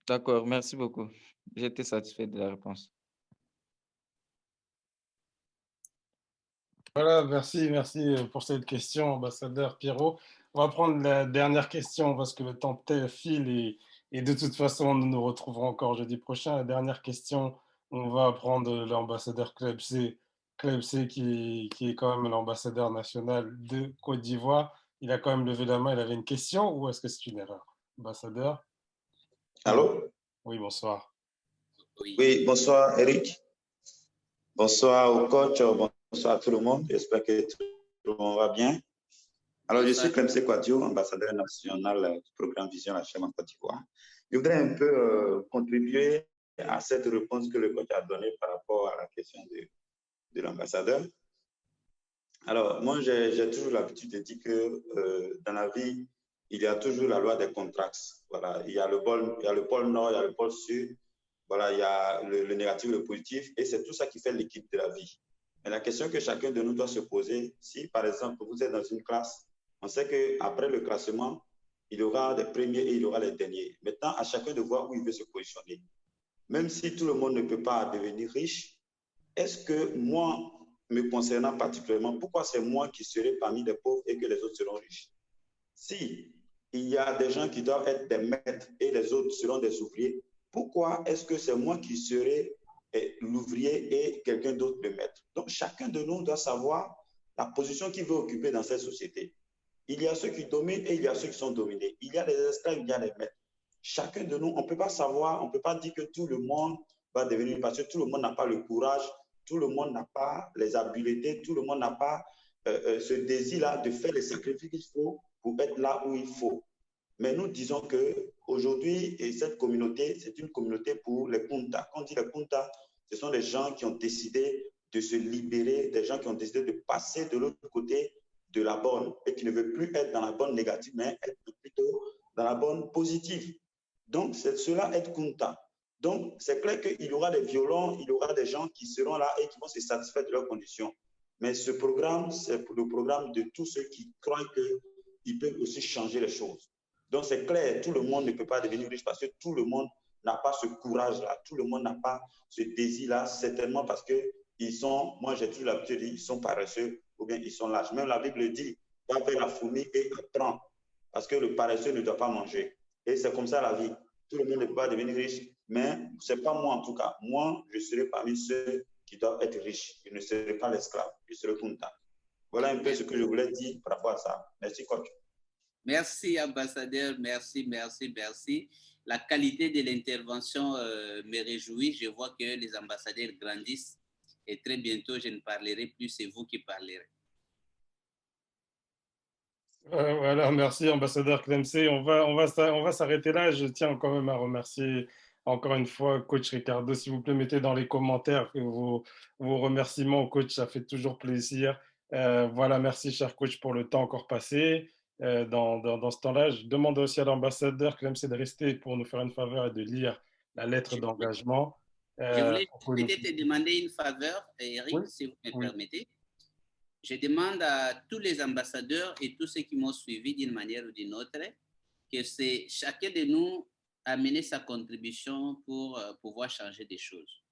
D'accord, merci beaucoup. J'étais satisfait de la réponse. Voilà, merci pour cette question, ambassadeur Pierrot. On va prendre la dernière question parce que le temps file et de toute façon, nous nous retrouverons encore jeudi prochain. La dernière question, on va prendre l'ambassadeur Klebsé qui est quand même l'ambassadeur national de Côte d'Ivoire. Il a quand même levé la main, il avait une question ou est-ce que c'est une erreur? Ambassadeur? Allô? Oui, bonsoir. Oui, bonsoir, Eric. Bonsoir au coach, bonsoir à tout le monde. J'espère que tout le monde va bien. Alors, je suis Clemsé Kouadio, ambassadeur national du programme Vision HM en Côte d'Ivoire. Je voudrais un peu contribuer à cette réponse que le coach a donnée par rapport à la question de l'ambassadeur. Alors, moi, j'ai toujours l'habitude de dire que dans la vie, il y a toujours la loi des contrastes. Voilà, il y a le pôle nord, il y a le pôle sud. Voilà, il y a le négatif, le positif, et c'est tout ça qui fait l'équipe de la vie. Mais la question que chacun de nous doit se poser, si par exemple vous êtes dans une classe, on sait qu'après le classement, il y aura des premiers et il y aura les derniers. Maintenant, à chacun de voir où il veut se positionner. Même si tout le monde ne peut pas devenir riche, est-ce que moi, me concernant particulièrement, pourquoi c'est moi qui serai parmi les pauvres et que les autres seront riches? Si il y a des gens qui doivent être des maîtres et les autres seront des ouvriers, pourquoi est-ce que c'est moi qui serai l'ouvrier et quelqu'un d'autre le maître? Donc, chacun de nous doit savoir la position qu'il veut occuper dans cette société. Il y a ceux qui dominent et il y a ceux qui sont dominés. Il y a les esclaves, il y a les maîtres. Chacun de nous, on ne peut pas savoir, on ne peut pas dire que tout le monde va devenir, parce que tout le monde n'a pas le courage, tout le monde n'a pas les habiletés, tout le monde n'a pas ce désir-là de faire les sacrifices qu'il faut pour être là où il faut. Mais nous disons qu'aujourd'hui, cette communauté, c'est une communauté pour les Kunta. Quand on dit les Kunta, ce sont des gens qui ont décidé de se libérer, des gens qui ont décidé de passer de l'autre côté de la borne et qui ne veulent plus être dans la borne négative, mais être plutôt dans la borne positive. Donc, c'est cela être Kunta. Donc, c'est clair qu'il y aura des violents, il y aura des gens qui seront là et qui vont se satisfaire de leurs conditions. Mais ce programme, c'est le programme de tous ceux qui croient qu'ils peuvent aussi changer les choses. Donc, c'est clair, tout le monde ne peut pas devenir riche parce que tout le monde n'a pas ce courage-là, tout le monde n'a pas ce désir-là, certainement parce qu'ils sont, moi j'ai toujours l'habitude de dire, ils sont paresseux ou bien ils sont lâches. Même la Bible dit, va vers la fourmi et apprends, parce que le paresseux ne doit pas manger. Et c'est comme ça la vie. Tout le monde ne peut pas devenir riche, mais ce n'est pas moi en tout cas. Moi, je serai parmi ceux qui doivent être riches. Je ne serai pas l'esclave, je serai Kunta. Voilà un peu ce que je voulais dire par rapport à ça. Merci, coach. Merci, ambassadeur. Merci, merci, merci. La qualité de l'intervention me réjouit. Je vois que les ambassadeurs grandissent et très bientôt, je ne parlerai plus, c'est vous qui parlerez. Voilà, merci, ambassadeur Clemsé. On va s'arrêter là. Je tiens quand même à remercier encore une fois coach Ricardo. S'il vous plaît, mettez dans les commentaires vos remerciements au coach, ça fait toujours plaisir. Voilà, merci, cher coach, pour le temps encore passé. Dans ce temps-là, je demande aussi à l'ambassadeur Clemsé de rester pour nous faire une faveur et de lire la lettre d'engagement. Je voulais peut-être te demander une faveur, Eric, oui, si vous me permettez. Je demande à tous les ambassadeurs et tous ceux qui m'ont suivi d'une manière ou d'une autre que c'est chacun de nous amener sa contribution pour pouvoir changer des choses.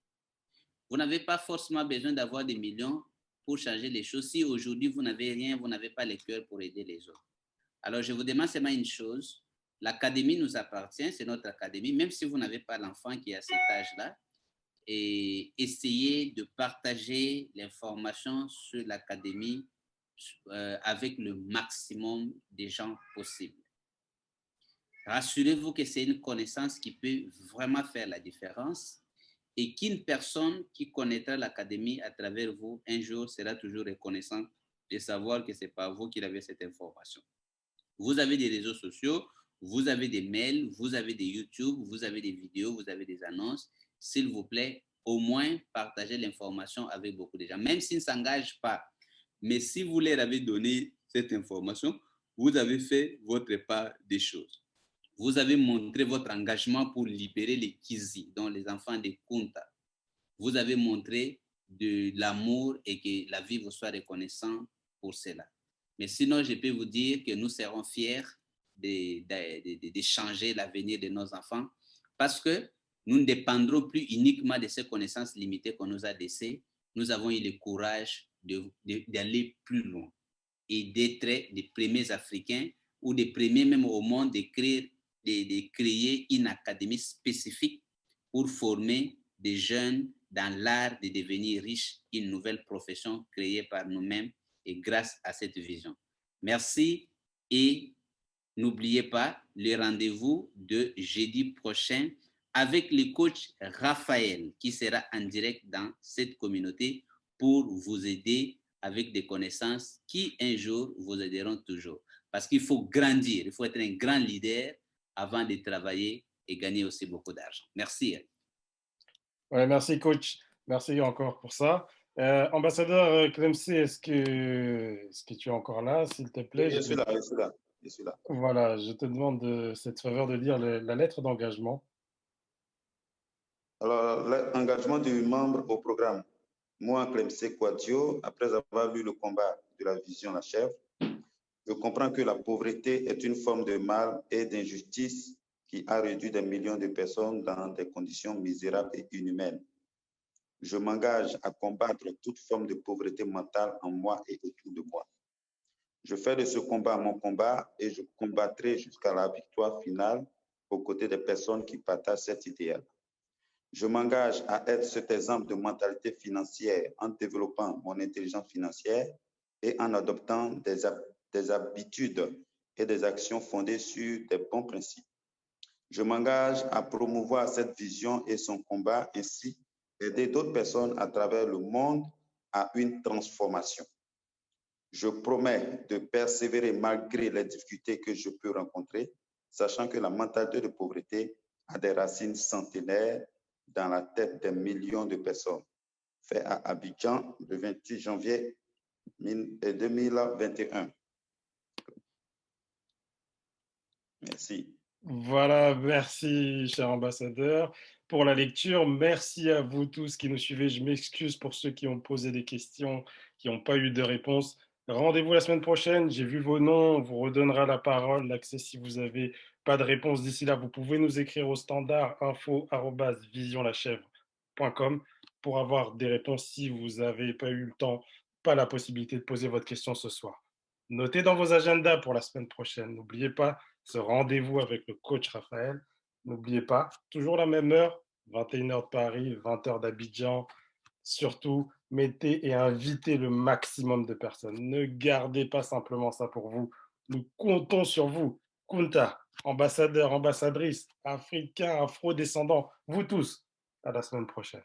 Vous n'avez pas forcément besoin d'avoir des millions pour changer les choses. Si aujourd'hui vous n'avez rien, vous n'avez pas le cœur pour aider les autres. Alors je vous demande seulement une chose, l'académie nous appartient, c'est notre académie, même si vous n'avez pas l'enfant qui est à cet âge-là, et essayez de partager l'information sur l'académie avec le maximum de gens possible. Rassurez-vous que c'est une connaissance qui peut vraiment faire la différence et qu'une personne qui connaîtra l'académie à travers vous, un jour, sera toujours reconnaissante de savoir que ce n'est pas vous qui avez cette information. Vous avez des réseaux sociaux, vous avez des mails, vous avez des YouTube, vous avez des vidéos, vous avez des annonces. S'il vous plaît, au moins partagez l'information avec beaucoup de gens, même s'ils ne s'engagent pas. Mais si vous leur avez donné cette information, vous avez fait votre part des choses. Vous avez montré votre engagement pour libérer les Kizi, dont les enfants des Kunta. Vous avez montré de l'amour et que la vie vous soit reconnaissante pour cela. Mais sinon, je peux vous dire que nous serons fiers de changer l'avenir de nos enfants parce que nous ne dépendrons plus uniquement de ces connaissances limitées qu'on nous a laissées. Nous avons eu le courage d'aller plus loin et d'être les premiers Africains ou les premiers même au monde de créer une académie spécifique pour former des jeunes dans l'art de devenir riches, une nouvelle profession créée par nous-mêmes et grâce à cette vision. Merci et n'oubliez pas le rendez-vous de jeudi prochain avec le coach Raphaël, qui sera en direct dans cette communauté pour vous aider avec des connaissances qui, un jour, vous aideront toujours. Parce qu'il faut grandir, il faut être un grand leader avant de travailler et gagner aussi beaucoup d'argent. Merci. Ouais, merci, coach. Merci encore pour ça. Ambassadeur Clemcy, est-ce que tu es encore là, s'il te plaît? Je suis là, je suis là. Je suis là. Voilà, je te demande de cette faveur de lire la lettre d'engagement. Alors, l'engagement du membre au programme. Moi, Clemcy Kouadio, après avoir lu le combat de la vision La Chèvre, je comprends que la pauvreté est une forme de mal et d'injustice qui a réduit des millions de personnes dans des conditions misérables et inhumaines. Je m'engage à combattre toute forme de pauvreté mentale en moi et autour de moi. Je fais de ce combat mon combat et je combattrai jusqu'à la victoire finale aux côtés des personnes qui partagent cet idéal. Je m'engage à être cet exemple de mentalité financière en développant mon intelligence financière et en adoptant des habitudes et des actions fondées sur des bons principes. Je m'engage à promouvoir cette vision et son combat, ainsi aider d'autres personnes à travers le monde à une transformation. Je promets de persévérer malgré les difficultés que je peux rencontrer, sachant que la mentalité de pauvreté a des racines centenaires dans la tête des millions de personnes. Fait à Abidjan le 28 janvier 2021. Merci. Voilà, merci, cher ambassadeur, pour la lecture. Merci à vous tous qui nous suivez. Je m'excuse pour ceux qui ont posé des questions, qui n'ont pas eu de réponse. Rendez-vous la semaine prochaine. J'ai vu vos noms. On vous redonnera la parole, l'accès si vous n'avez pas de réponse d'ici là. Vous pouvez nous écrire au standard info@visionlachèvre.com pour avoir des réponses si vous n'avez pas eu le temps, pas la possibilité de poser votre question ce soir. Notez dans vos agendas pour la semaine prochaine. N'oubliez pas ce rendez-vous avec le coach Raphaël. N'oubliez pas, toujours la même heure, 21h de Paris, 20h d'Abidjan. Surtout, mettez et invitez le maximum de personnes. Ne gardez pas simplement ça pour vous. Nous comptons sur vous. Kunta, ambassadeur, ambassadrice, africain, afro-descendant, vous tous. À la semaine prochaine.